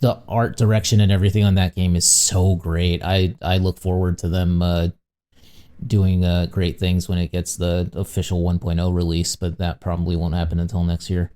the art direction and everything on that game is so great. I look forward to them doing great things when it gets the official 1.0 release, but that probably won't happen until next year.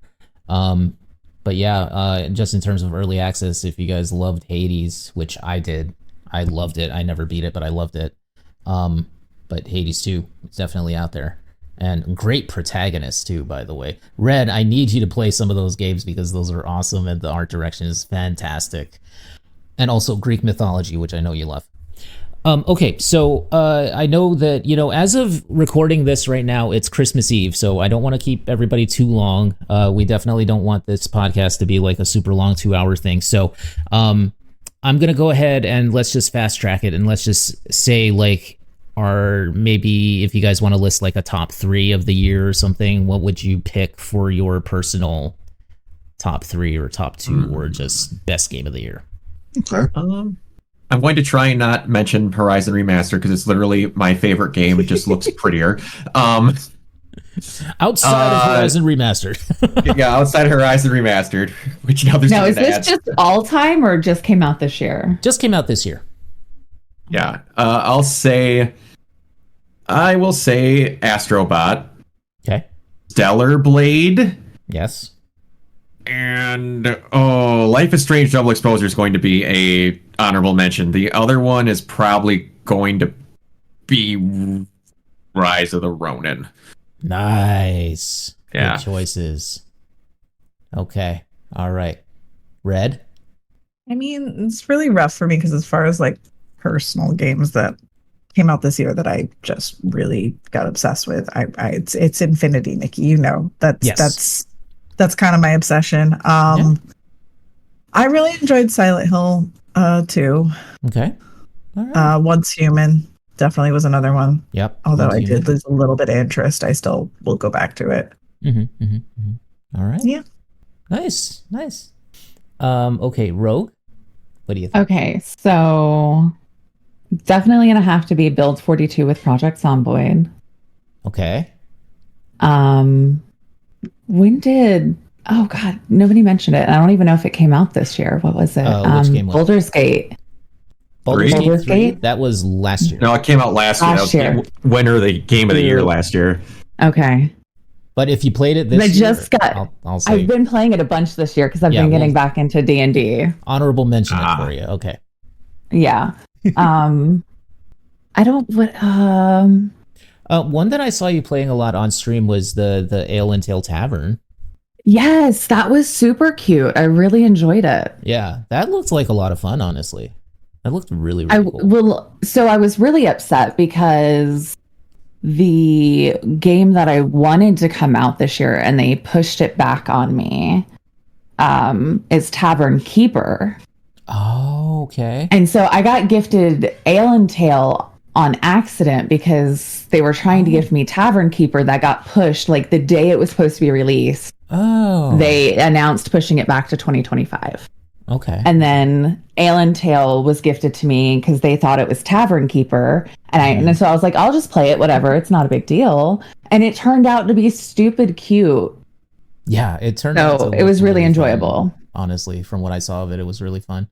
But yeah, just in terms of early access, if you guys loved Hades, which I did, I loved it. I never beat it, but I loved it. But Hades 2 is definitely out there. And great protagonists too, by the way. Red, I need you to play some of those games because those are awesome and the art direction is fantastic. And also Greek mythology, which I know you love. Okay, so I know that, as of recording this right now, it's Christmas Eve, so I don't want to keep everybody too long. We definitely don't want this podcast to be like a super long 2-hour thing. So I'm going to go ahead and let's just fast track it and let's just say like, or maybe if you guys want to list like a top 3 of the year or something, what would you pick for your personal top 3 or top 2 or just best game of the year? Okay. I'm going to try and not mention Horizon Remastered because it's literally my favorite game. It just looks prettier. Outside of Horizon Remastered. Yeah, outside of Horizon Remastered. Which there's now, is this just all time or just came out this year? Just came out this year. Yeah, I will say Astrobot. Okay. Stellar Blade. Yes. And Life is Strange Double Exposure is going to be a honorable mention. The other one is probably going to be Rise of the Ronin. Nice. Yeah. Good choices. Okay. All right. Red? I mean, it's really rough for me because as far as like personal games that came out this year that I just really got obsessed with, it's Infinity, Nikki. That's kind of my obsession. I really enjoyed Silent Hill 2. Okay. All right. Once Human definitely was another one. Yep. Although I did lose a little bit of interest, I still will go back to it. All right. Yeah. Nice. Okay, Rogue. What do you think? Okay, so definitely gonna have to be Build 42 with Project Zomboid. Okay. When did? Oh God, nobody mentioned it. I don't even know if it came out this year. What was it? Which game was it? Baldur's Gate. Baldur's Gate? That was last year. No, it came out last year. That was winner of the game of the year last year. Okay. But if you played it this year, I'll say I've been playing it a bunch this year because I've been getting back into D&D. Honorable mention it for you. Okay. Yeah. I don't. One that I saw you playing a lot on stream was the Ale and Tail Tavern. Yes, that was super cute. I really enjoyed it. Yeah, that looked like a lot of fun, honestly. That looked really, really cool. Well, so I was really upset because the game that I wanted to come out this year and they pushed it back on me is Tavern Keeper. Oh, okay. And so I got gifted Ale and Tail on accident because they were trying to gift me Tavern Keeper that got pushed like the day it was supposed to be released. Oh. They announced pushing it back to 2025. Okay. And then Ale and Tail was gifted to me because they thought it was Tavern Keeper. And so I was like, I'll just play it, whatever. It's not a big deal. And it turned out to be stupid cute. Yeah, it turned out. So it was really enjoyable. Fun. Honestly, from what I saw of it, it was really fun.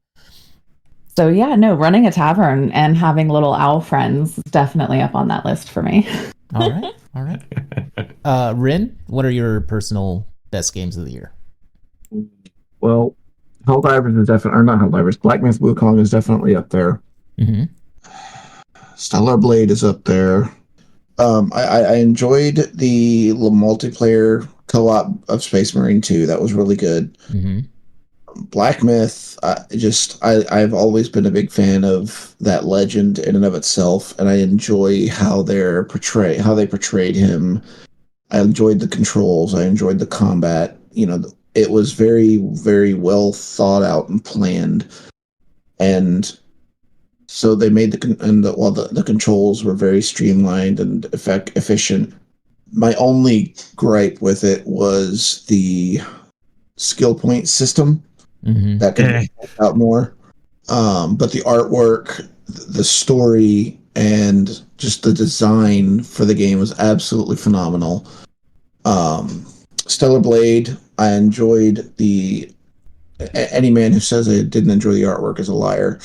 So yeah, no, running a tavern and having little owl friends is definitely up on that list for me. All right. Rin, what are your personal best games of the year? Well, Helldivers is definitely, or not Helldivers, Black Myth Wukong is definitely up there. Mm-hmm. Stellar Blade is up there. I enjoyed the multiplayer co-op of Space Marine 2. That was really good. Mm-hmm. Black Myth, I've always been a big fan of that legend in and of itself, and I enjoy how they portrayed him. I enjoyed the controls. I enjoyed the combat. It was very, very well thought out and planned, and so they made the controls were very streamlined and efficient. My only gripe with it was the skill point system. Mm-hmm. That could be out more. But the artwork, the story, and just the design for the game was absolutely phenomenal. Stellar Blade, I enjoyed any man who says I didn't enjoy the artwork is a liar.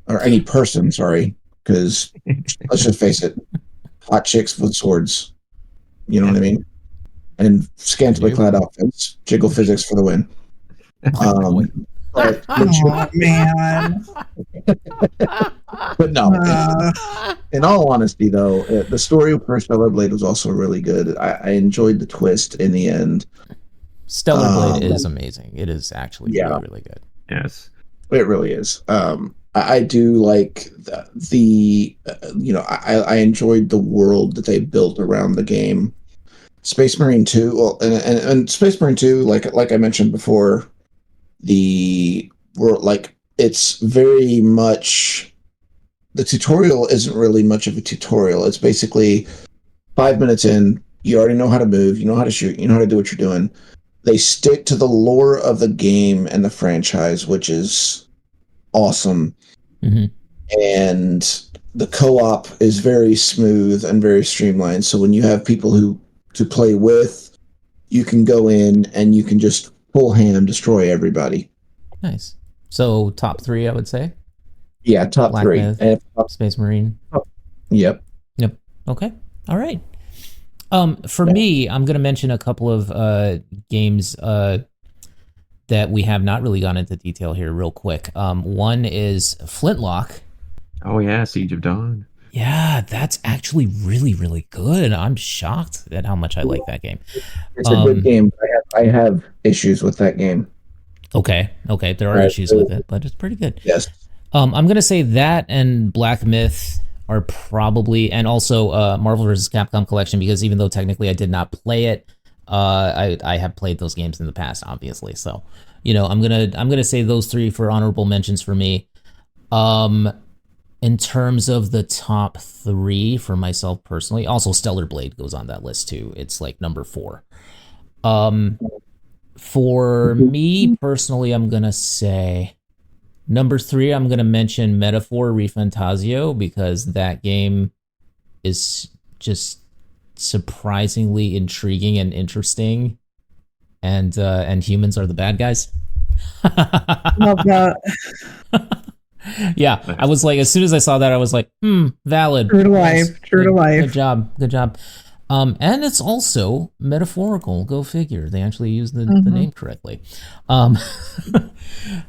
Or any person, sorry, because let's just face it, hot chicks with swords. You know what I mean? And scantily clad outfits, jiggle physics for the win. But, man. But no, in all honesty, though, the story of Stellar Blade was also really good. I enjoyed the twist in the end. Stellar Blade is amazing. It is actually really, really good. Yes, it really is. I do like I enjoyed the world that they built around the game. Space Marine 2, well, and Space Marine 2, like I mentioned before, the world, it's very much, the tutorial isn't really much of a tutorial. It's basically 5 minutes in, you already know how to move, you know how to shoot, you know how to do what you're doing. They stick to the lore of the game and the franchise, which is awesome. Mm-hmm. And the co-op is very smooth and very streamlined. So when you have people to play with, you can go in and you can just full hand destroy everybody. Nice. So top 3, I would say. Yeah, top Black 3. Myth, Space Marine. Yep. Okay. All right. For me, I'm going to mention a couple of games that we have not really gone into detail here real quick. One is Flintlock. Oh yeah, Siege of Dawn. Yeah, that's actually really, really good. I'm shocked at how much I like that game. It's a good game. I have issues with that game. Okay. There are issues with it, but it's pretty good. Yes. I'm going to say that and Black Myth are probably, and also Marvel vs. Capcom Collection, because even though technically I did not play it, I have played those games in the past, obviously. So, I'm gonna say those 3 for honorable mentions for me. In terms of the top 3 for myself personally, also Stellar Blade goes on that list too. It's like number 4. For me personally, I'm gonna say number 3. I'm gonna mention Metaphor Refantasio, because that game is just surprisingly intriguing and interesting, and humans are the bad guys. Love that. Yeah, I was like, as soon as I saw that, I was like, valid. True to life. Good job. And it's also metaphorical. Go figure. They actually used the name correctly.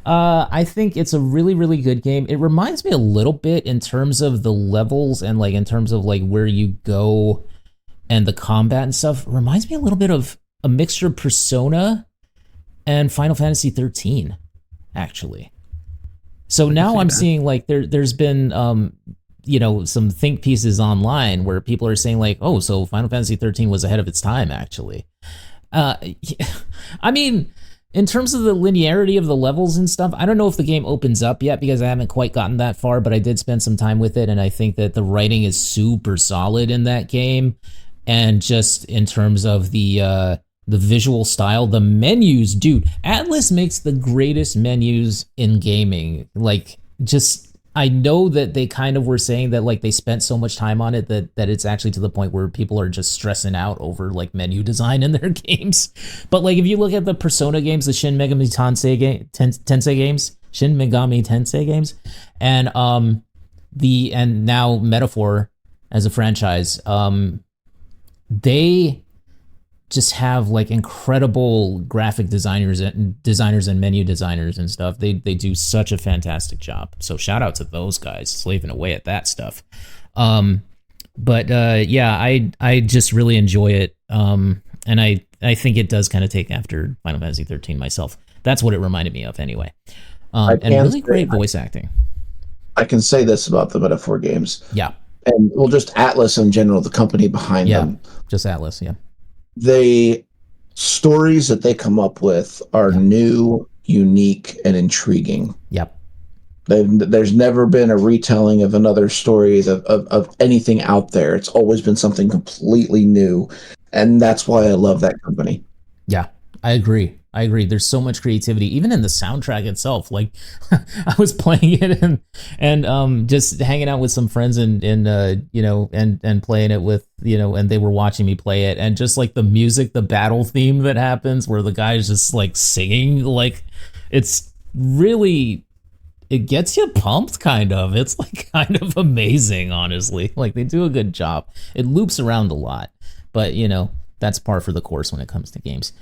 I think it's a really, really good game. It reminds me a little bit in terms of the levels and in terms of where you go and the combat and stuff. It reminds me a little bit of a mixture of Persona and Final Fantasy 13, actually. So now I'm seeing there's been some think pieces online where people are saying oh, so Final Fantasy 13 was ahead of its time, actually. I mean, in terms of the linearity of the levels and stuff, I don't know if the game opens up yet because I haven't quite gotten that far, but I did spend some time with it, and I think that the writing is super solid in that game. And just in terms of the visual style, the menus, dude, Atlas makes the greatest menus in gaming. I know that they kind of were saying that like they spent so much time on it that it's actually to the point where people are just stressing out over like menu design in their games. But like if you look at the Persona games, the Shin Megami Tensei games, Shin Megami Tensei games, and now Metaphor as a franchise, they just have like incredible graphic designers and menu designers and stuff. They do such a fantastic job. So shout out to those guys slaving away at that stuff. But yeah, I just really enjoy it. And I think it does kind of take after Final Fantasy 13 myself. That's what it reminded me of anyway. And really great voice acting. I can say this about the Metaphor games. Yeah. And well, just Atlas in general, the company behind them. Just Atlas, yeah. The stories that they come up with are new, unique, and intriguing. Yep. There's never been a retelling of another story of anything out there. It's always been something completely new. And that's why I love that company. Yeah, I agree. There's so much creativity, even in the soundtrack itself. Like, I was playing it and just hanging out with some friends and playing it with, and they were watching me play it, and just like the music, the battle theme that happens where the guy's just like singing, like it's really, it gets you pumped kind of. It's like kind of amazing, honestly. Like they do a good job. It loops around a lot, but that's par for the course when it comes to games.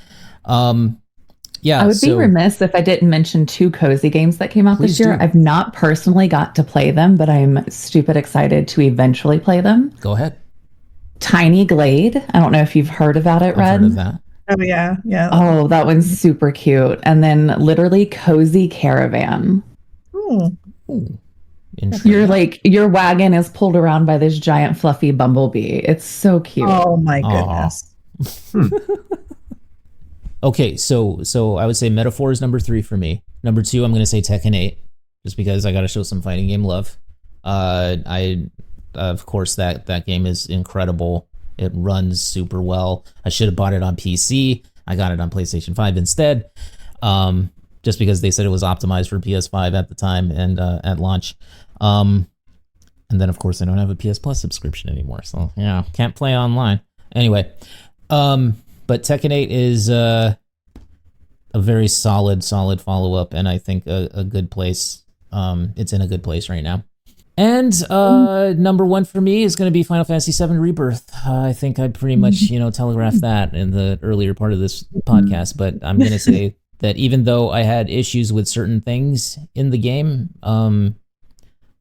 Yeah, I would be remiss if I didn't mention 2 cozy games that came out this year. Do. I've not personally got to play them, but I'm stupid excited to eventually play them. Go ahead. Tiny Glade. I don't know if you've heard about it, Red. I've heard of that. Oh, yeah. Oh, that one's super cute. And then literally Cozy Caravan. Ooh. Your wagon is pulled around by this giant fluffy bumblebee. It's so cute. Oh my goodness. Okay, so I would say Metaphor is number 3 for me. Number 2, I'm going to say Tekken 8, just because I got to show some fighting game love. Of course, that game is incredible. It runs super well. I should have bought it on PC. I got it on PlayStation 5 instead, just because they said it was optimized for PS5 at the time and at launch. And then, of course, I don't have a PS Plus subscription anymore, so yeah, can't play online. Anyway, but Tekken 8 is a very solid follow-up, and I think a good place. It's in a good place right now. And number 1 for me is going to be Final Fantasy VII Rebirth. I think I pretty much, telegraphed that in the earlier part of this podcast, but I'm going to say that even though I had issues with certain things in the game,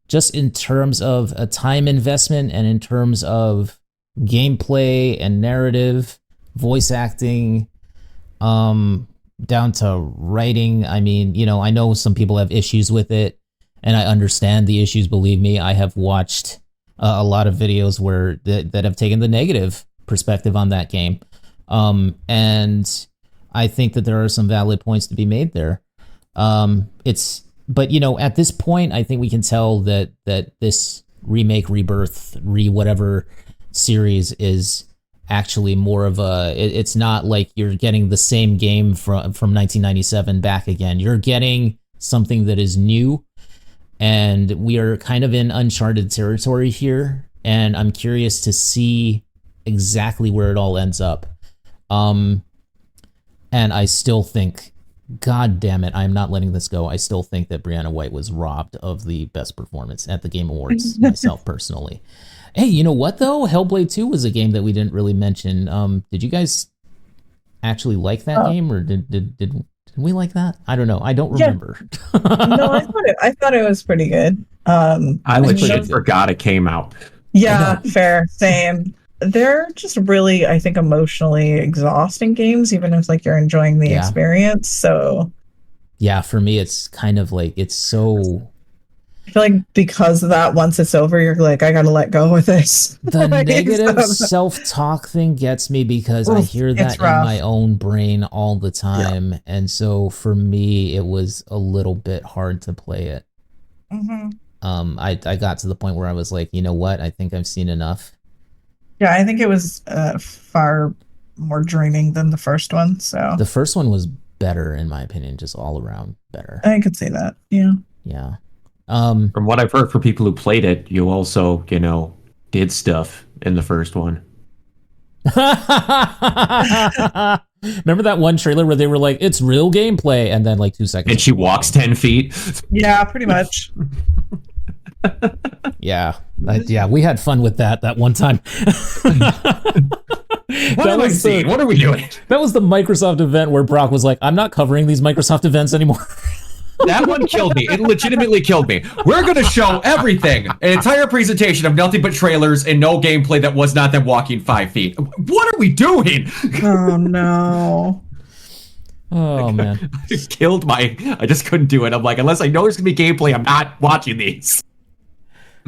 just in terms of a time investment and in terms of gameplay and narrative, voice acting, down to writing. I mean, I know some people have issues with it, and I understand the issues. Believe me, I have watched a lot of videos where that have taken the negative perspective on that game, and I think that there are some valid points to be made there. But at this point, I think we can tell that this remake, rebirth, whatever series is actually more of it's not like you're getting the same game from 1997 back again. You're getting something that is new, and we are kind of in uncharted territory here, and I'm curious to see exactly where it all ends up. And I still think, God damn it, I'm not letting this go. I still think that Brianna White was robbed of the best performance at the Game Awards, myself personally. Hey, you know what, though? Hellblade 2 was a game that we didn't really mention. Did you guys actually like that game, or did we like that? I don't know. I don't remember. No, I thought it was pretty good. I legit forgot it came out. Yeah, fair. Same. They're just really, I think, emotionally exhausting games, even if like you're enjoying the experience. So yeah, for me, it's kind of like, it's so... I feel like because of that, once it's over, you're like, I gotta let go with this. The negative self-talk thing gets me because I hear that in my own brain all the time. Yeah. And so for me, it was a little bit hard to play it. Mm-hmm. I got to the point where I was like, you know what? I think I've seen enough. Yeah, I think it was far more draining than the first one. So the first one was better, in my opinion, just all around better. I could say that. Yeah. Yeah. From what I've heard from people who played it, you also, did stuff in the first one. Remember that one trailer where they were like, it's real gameplay, and then like 2 seconds and she walks 10 feet. Yeah, pretty much. Yeah, we had fun with that one time. What am I seeing? What are we doing? That was the Microsoft event where Brock was like, I'm not covering these Microsoft events anymore. That one killed me. It legitimately killed me. We're going to show everything. An entire presentation of nothing but trailers and no gameplay that was not them walking 5 feet. What are we doing? Oh, no. Oh, man. I just couldn't do it. I'm like, unless I know there's going to be gameplay, I'm not watching these.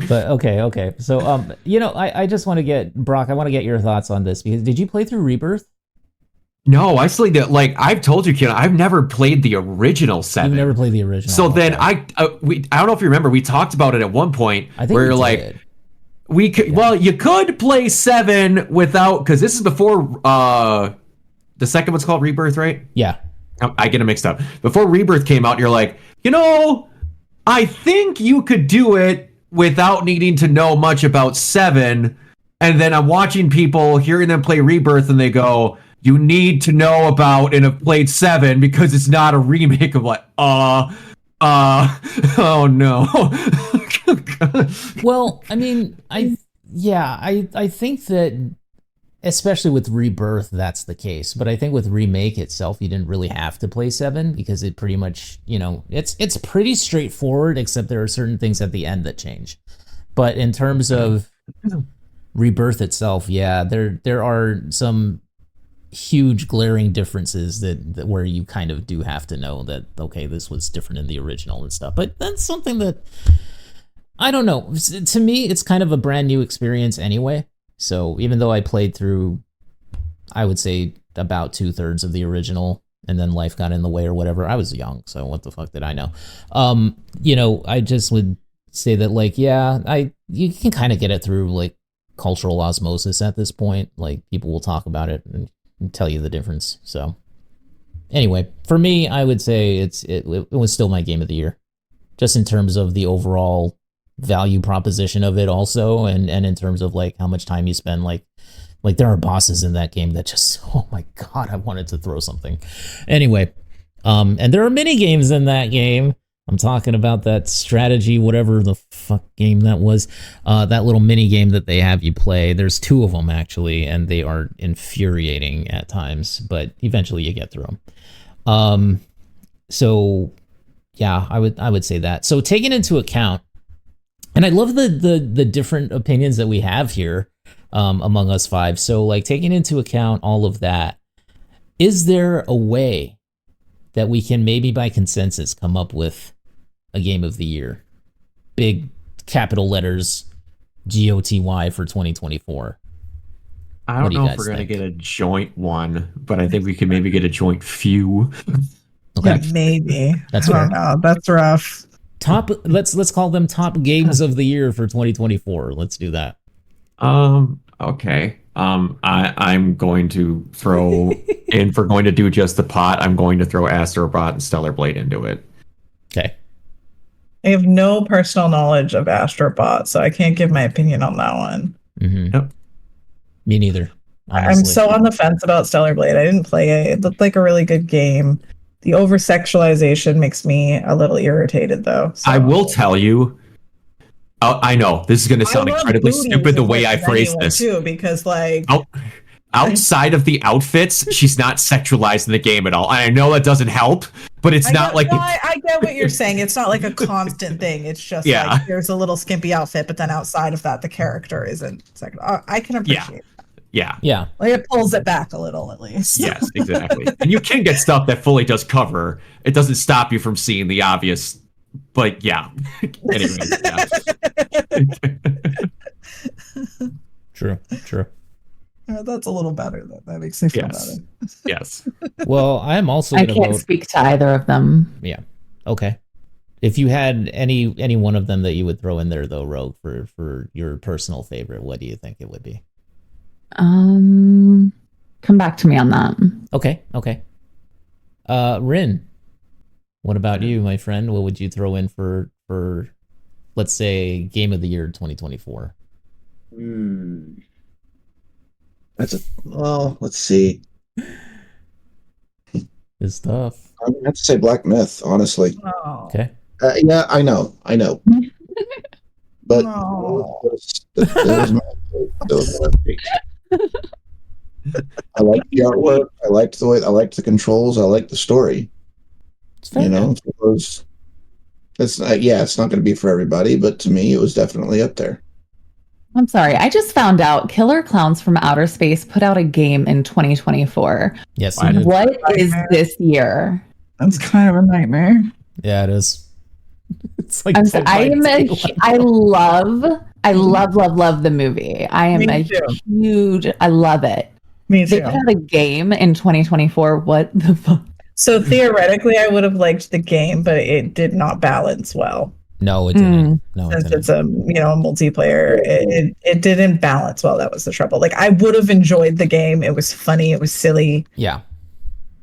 But okay. So, I just want to get, Brock, I want to get your thoughts on this, because did you play through Rebirth? No, I still did. Like I've told you, Ken, I've never played the original 7. You've never played the original. So then I don't know if you remember, we talked about it at one point. I think where we could. Yeah. Well, you could play 7 without, because this is before the second one's called Rebirth, right? Yeah, I get it mixed up. Before Rebirth came out, you're like, I think you could do it without needing to know much about 7. And then I'm watching people, hearing them play Rebirth, and they go, you need to know about and have played 7 because it's not a remake of like, oh no. Well, I mean, I think that, especially with Rebirth, that's the case. But I think with Remake itself, you didn't really have to play 7 because it pretty much, it's pretty straightforward, except there are certain things at the end that change. But in terms of Rebirth itself, yeah, there are some huge glaring differences that where you kind of do have to know that, okay, this was different in the original and stuff. But that's something that, I don't know, to me it's kind of a brand new experience anyway. So even though I played through, I would say about 2/3 of the original, and then life got in the way or whatever, I was young, so what the fuck did I know? I just would say that, like, you can kind of get it through like cultural osmosis at this point. Like, people will talk about it and tell you the difference. So anyway, for me, I would say it was still my game of the year, just in terms of the overall value proposition of it also, and in terms of like how much time you spend, like there are bosses in that game that just, oh my god, I wanted to throw something. Anyway, and there are mini games in that game. I'm talking about that strategy, whatever the fuck game that was, that little mini game that they have you play. There's 2 of them actually, and they are infuriating at times, but eventually you get through them. So yeah, I would say that. So taking into account, and I love the different opinions that we have here among us 5. So like, taking into account all of that, is there a way that we can maybe by consensus come up with a game of the year? Big capital letters, GOTY for 2024. I don't know if we're going to get a joint one, but I think we could maybe get a joint few. Okay. Yeah, maybe. That's fair. That's rough. Let's call them top games of the year for 2024. Let's do that. Okay. I'm going to throw in, for going to do just the pot, I'm going to throw Astrobot and Stellar Blade into it. Okay. I have no personal knowledge of Astrobot, so I can't give my opinion on that one. Mm-hmm. Yep. Me neither. Honestly. I'm so on the fence about Stellar Blade. I didn't play it. It looked like a really good game. The over-sexualization makes me a little irritated, though. So. I will tell you, I know this is going to sound incredibly stupid the way I phrase this too, because like outside of the outfits, she's not sexualized in the game at all. I know that doesn't help, but it's not like I get what you're saying. It's not like a constant thing. It's just like there's a little skimpy outfit, but then outside of that, the character isn't sexual. I can appreciate that. Yeah. Like, it pulls it back a little, at least. Yes, exactly. And you can get stuff that fully does cover. It doesn't stop you from seeing the obvious. But yeah. Anyways, yeah. True. That's a little better. That makes me feel better. Yes. Well, I'm also. I can't speak to either of them. Yeah. Okay. If you had any one of them that you would throw in there, though, Rogue, for your personal favorite, what do you think it would be? Come back to me on that. Okay. Rin, what about you, my friend? What would you throw in for let's say, game of the year 2024? Let's see. It's tough. I'm gonna have to say Black Myth, honestly. Oh. Okay. Yeah, I know. But No. that was my pick. I liked the artwork. I liked the controls. I liked the story. It's fair. It's not going to be for everybody, but to me, it was definitely up there. I'm sorry. I just found out Killer Clowns from Outer Space put out a game in 2024. Yes. What is this year? That's kind of a nightmare. Yeah, it is. It's like I love the movie. I love it. Me too. They put out a game in 2024. What the fuck? So theoretically, I would have liked the game, but it did not balance well. No, it didn't. No, Since it's a multiplayer, it didn't balance well. That was the trouble. Like, I would have enjoyed the game. It was funny. It was silly. Yeah.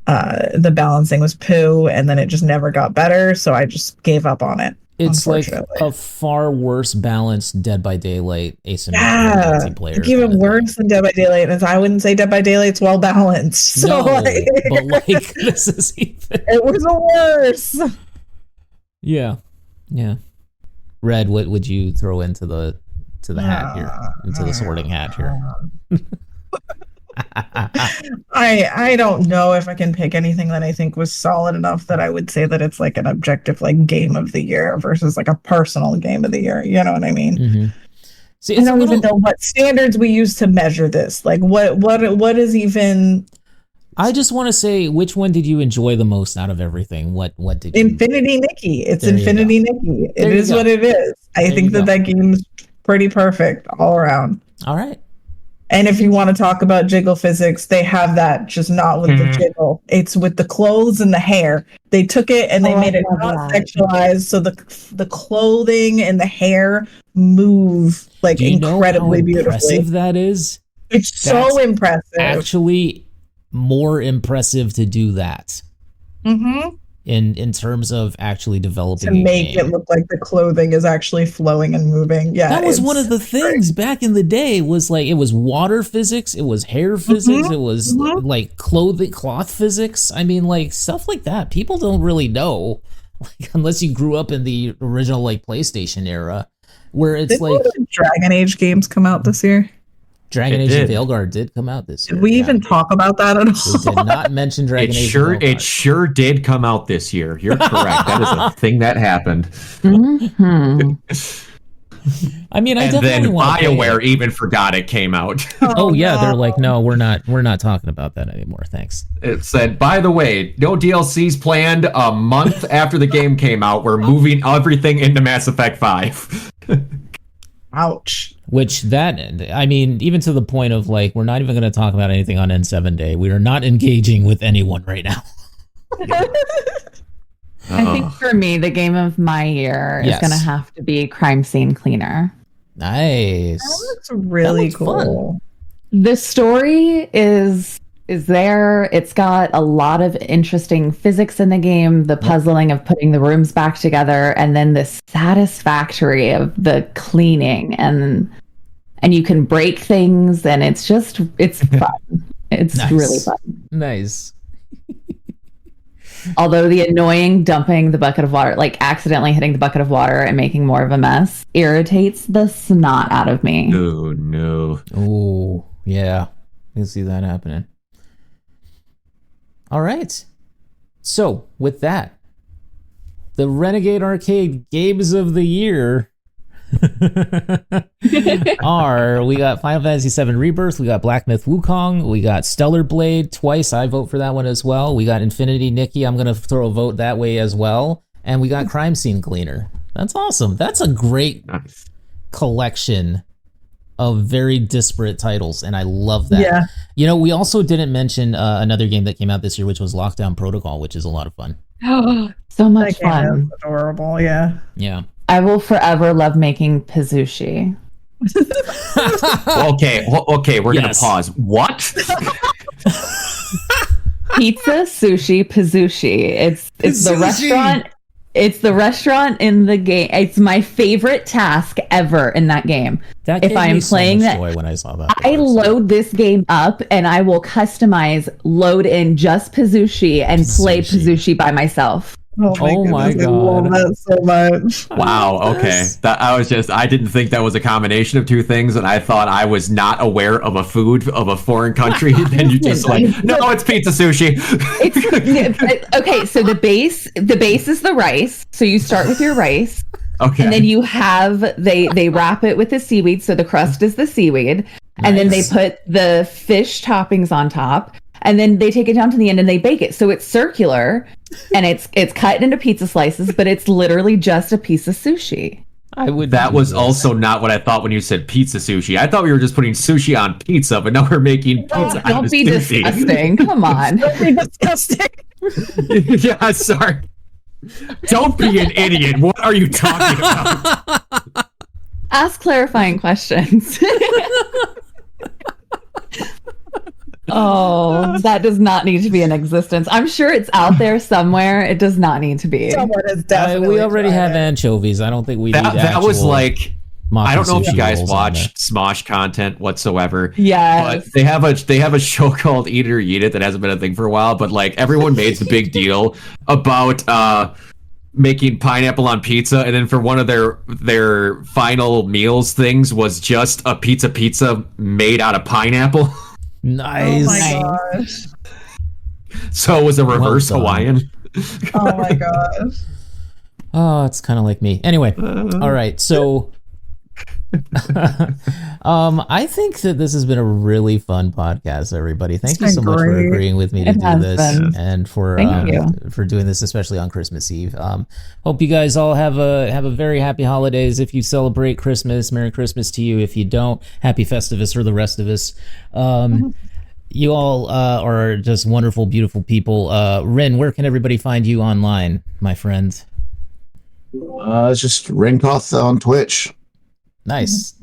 The balancing was poo, and then it just never got better. So I just gave up on it. It's like a far worse balanced Dead by Daylight asymmetrical multiplayer. Like even worse than Dead by Daylight. And I wouldn't say Dead by Daylight's well balanced. So no, but like this is even. It was worse. Yeah. Red, what would you throw into the hat here, into the sorting hat here? I don't know if I can pick anything that I think was solid enough that I would say that it's like an objective like game of the year versus like a personal game of the year. You know what I mean? Mm-hmm. See, I don't even know what standards we use to measure this. Like what is even? I just want to say, which one did you enjoy the most out of everything? What did you? Infinity Nikki. It's Infinity Nikki. It is what it is. I think that game's pretty perfect all around. All right. And if you want to talk about jiggle physics, they have that, just not with the jiggle. It's with the clothes and the hair. They took it and they made it not sexualized, so the clothing and the hair move like incredibly beautifully. Impressive that is. It's so impressive. Actually, more impressive to do that. Mm-hmm. In terms of actually developing to make it look like the clothing is actually flowing and moving. Yeah, that was one of the things back in the day. Was like it was water physics, it was hair physics, it was like cloth physics. I mean, like stuff like that. People don't really know, like, unless you grew up in the original like PlayStation era, where it's like Dragon Age games come out this year. Dragon Age and Veilguard did come out this year. Did we even talk about that at all? We did not mention Dragon Age. It sure did come out this year. You're correct. That is a thing that happened. Mm-hmm. I mean, and then BioWare even forgot it came out. Oh yeah, they're like, no, we're not talking about that anymore. Thanks. It said, by the way, no DLCs planned. A month after the game came out, we're moving everything into Mass Effect 5. Ouch. Which I mean, even to the point of like, we're not even going to talk about anything on N7 Day. We are not engaging with anyone right now. I think for me, the game of my year is going to have to be Crime Scene Cleaner. Nice. That looks really cool. Fun. The story is there. It's got a lot of interesting physics in the game, the puzzling of putting the rooms back together, and then the satisfactory of the cleaning, and you can break things, and it's fun. It's really fun. Nice. Although the annoying dumping the bucket of water, like accidentally hitting the bucket of water and making more of a mess, irritates the snot out of me. Oh no. Oh yeah. I can see that happening. All right. So, with that, the Renegade Arcade Games of the Year we got Final Fantasy VII Rebirth, we got Black Myth Wukong, we got Stellar Blade twice. I vote for that one as well. We got Infinity Nikki. I'm going to throw a vote that way as well. And we got Crime Scene Cleaner. That's awesome. That's a great collection of very disparate titles, and I love that. Yeah. You know, we also didn't mention another game that came out this year, which was Lockdown Protocol, which is a lot of fun. Oh, so much fun. Adorable, yeah. Yeah. I will forever love making Pazushi. Okay, we're gonna pause. What? Pizza, sushi, Pazushi. It's the restaurant. It's the restaurant in the game. It's my favorite task ever in that game. That gave me so much joy when I saw that. I load this game up and I will load in just Pazushi and play Pazushi by myself. Oh my God. I love that so much. Wow. Okay. I didn't think that was a combination of two things, and I thought I was not aware of a food of a foreign country. Then you just like, no, it's pizza sushi. Okay. So the base is the rice. So you start with your rice. Okay. And then you have, they wrap it with the seaweed. So the crust is the seaweed. Nice. And then they put the fish toppings on top. And then they take it down to the end and they bake it. So it's circular and it's cut into pizza slices, but it's literally just a piece of sushi. That was also not what I thought when you said pizza sushi. I thought we were just putting sushi on pizza, but now we're making pizza. Don't be sushi. Disgusting. Come on. Don't be disgusting. Yeah, sorry. Don't be an idiot. What are you talking about? Ask clarifying questions. Oh, that does not need to be in existence. I'm sure it's out there somewhere. It does not need to be. Someone is definitely we already have anchovies. I don't think we need that was like, I don't know if you guys watched Smosh content whatsoever. Yeah, but they have a show called Eat It or Eat It that hasn't been a thing for a while. But like everyone made the big deal about making pineapple on pizza, and then for one of their final meals things was just a pizza made out of pineapple. Nice. Oh my gosh. So it was a reverse Hawaiian. Oh my gosh. Oh, it's kind of like me. Anyway, all right. So I think that this has been a really fun podcast, everybody. Thank you so much for agreeing with me to do this and for doing this, especially on Christmas Eve. Hope you guys all have a very happy holidays. If you celebrate Christmas, Merry Christmas to you. If you don't, Happy Festivus for the rest of us. You all are just wonderful, beautiful people. Ren, where can everybody find you online, my friend? It's just Renkoth on Twitch. Nice.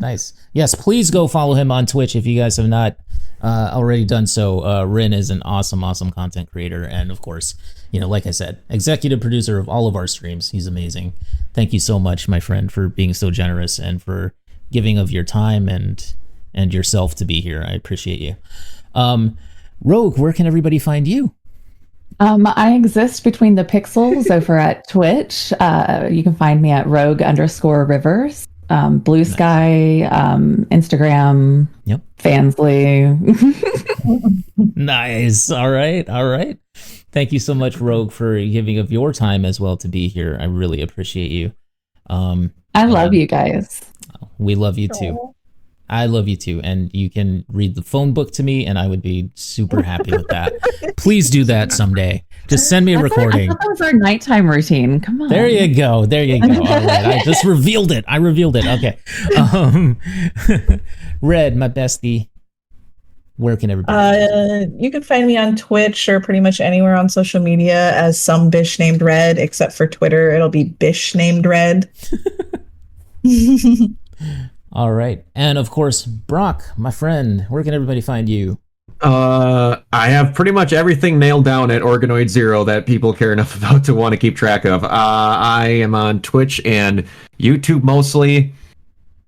Yes, please go follow him on Twitch if you guys have not already done so. Ren is an awesome content creator, and of course, like I said, executive producer of all of our streams. He's amazing. Thank you so much, my friend, for being so generous and for giving of your time and yourself to be here. I appreciate you. Rogue, where can everybody find you? I exist between the pixels over at Twitch. You can find me at rogue_rivers. Blue Sky, Instagram, Fansly. Nice. All right. Thank you so much, Rogue, for giving of your time as well to be here. I really appreciate you. I love you guys. We love you too. I love you too. And you can read the phone book to me and I would be super happy with that. Please do that someday. Just send me a recording. I thought that was our nighttime routine. Come on. There you go. All right. I just revealed it. Okay. Red, my bestie. Where can everybody? You can find me on Twitch or pretty much anywhere on social media as some bish named Red, except for Twitter. It'll be bish named Red. All right. And of course, Brock, my friend, where can everybody find you? I have pretty much everything nailed down at Organoid Zero that people care enough about to want to keep track of. I am on Twitch and YouTube mostly,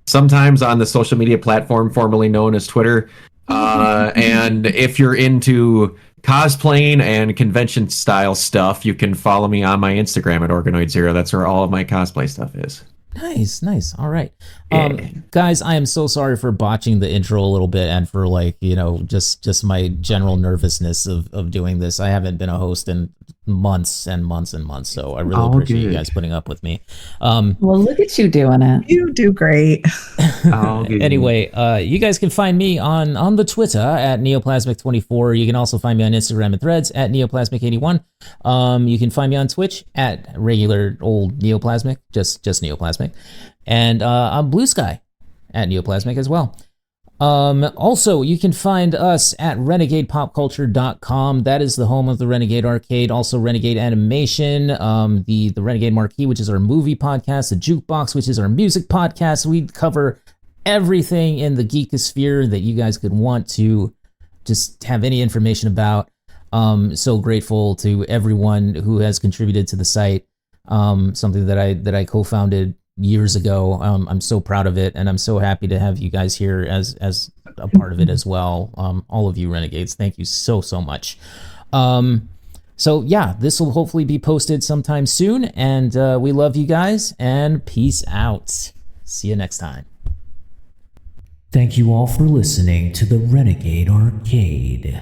sometimes on the social media platform formerly known as Twitter. And if you're into cosplaying and convention style stuff, you can follow me on my Instagram at Organoid Zero. That's where all of my cosplay stuff is. Nice. All right. Guys, I am so sorry for botching the intro a little bit and for just my general nervousness of doing this. I haven't been a host in months and months and months, so I really appreciate you guys putting up with me. Well, look at you doing it. You do great. Anyway, you guys can find me on the Twitter at Neoplasmic24. You can also find me on Instagram and Threads at Neoplasmic81. You can find me on Twitch at regular old Neoplasmic, just Neoplasmic, and on Blue Sky at Neoplasmic as well. Also, you can find us at renegadepopculture.com. That is the home of the Renegade Arcade, also Renegade Animation, the Renegade Marquee, which is our movie podcast, the Jukebox, which is our music podcast. We cover everything in the geekosphere that you guys could want to just have any information about. So grateful to everyone who has contributed to the site. something that I co-founded years ago. I'm so proud of it, and I'm so happy to have you guys here as a part of it as well. All of you Renegades, thank you so much. So yeah, this will hopefully be posted sometime soon, and we love you guys, and peace out. See you next time. Thank you all for listening to the Renegade Arcade.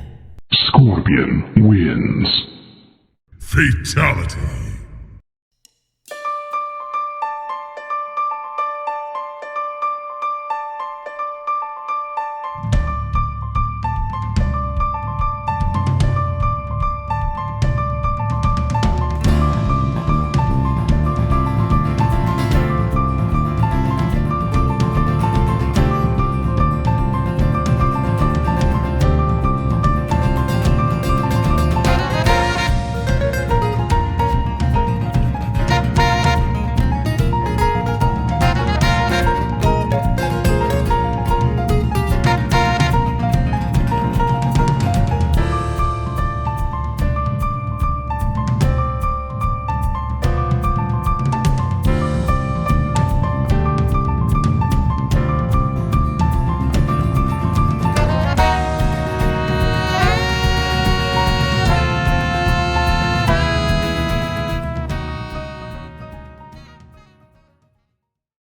Scorpion wins. Fatality.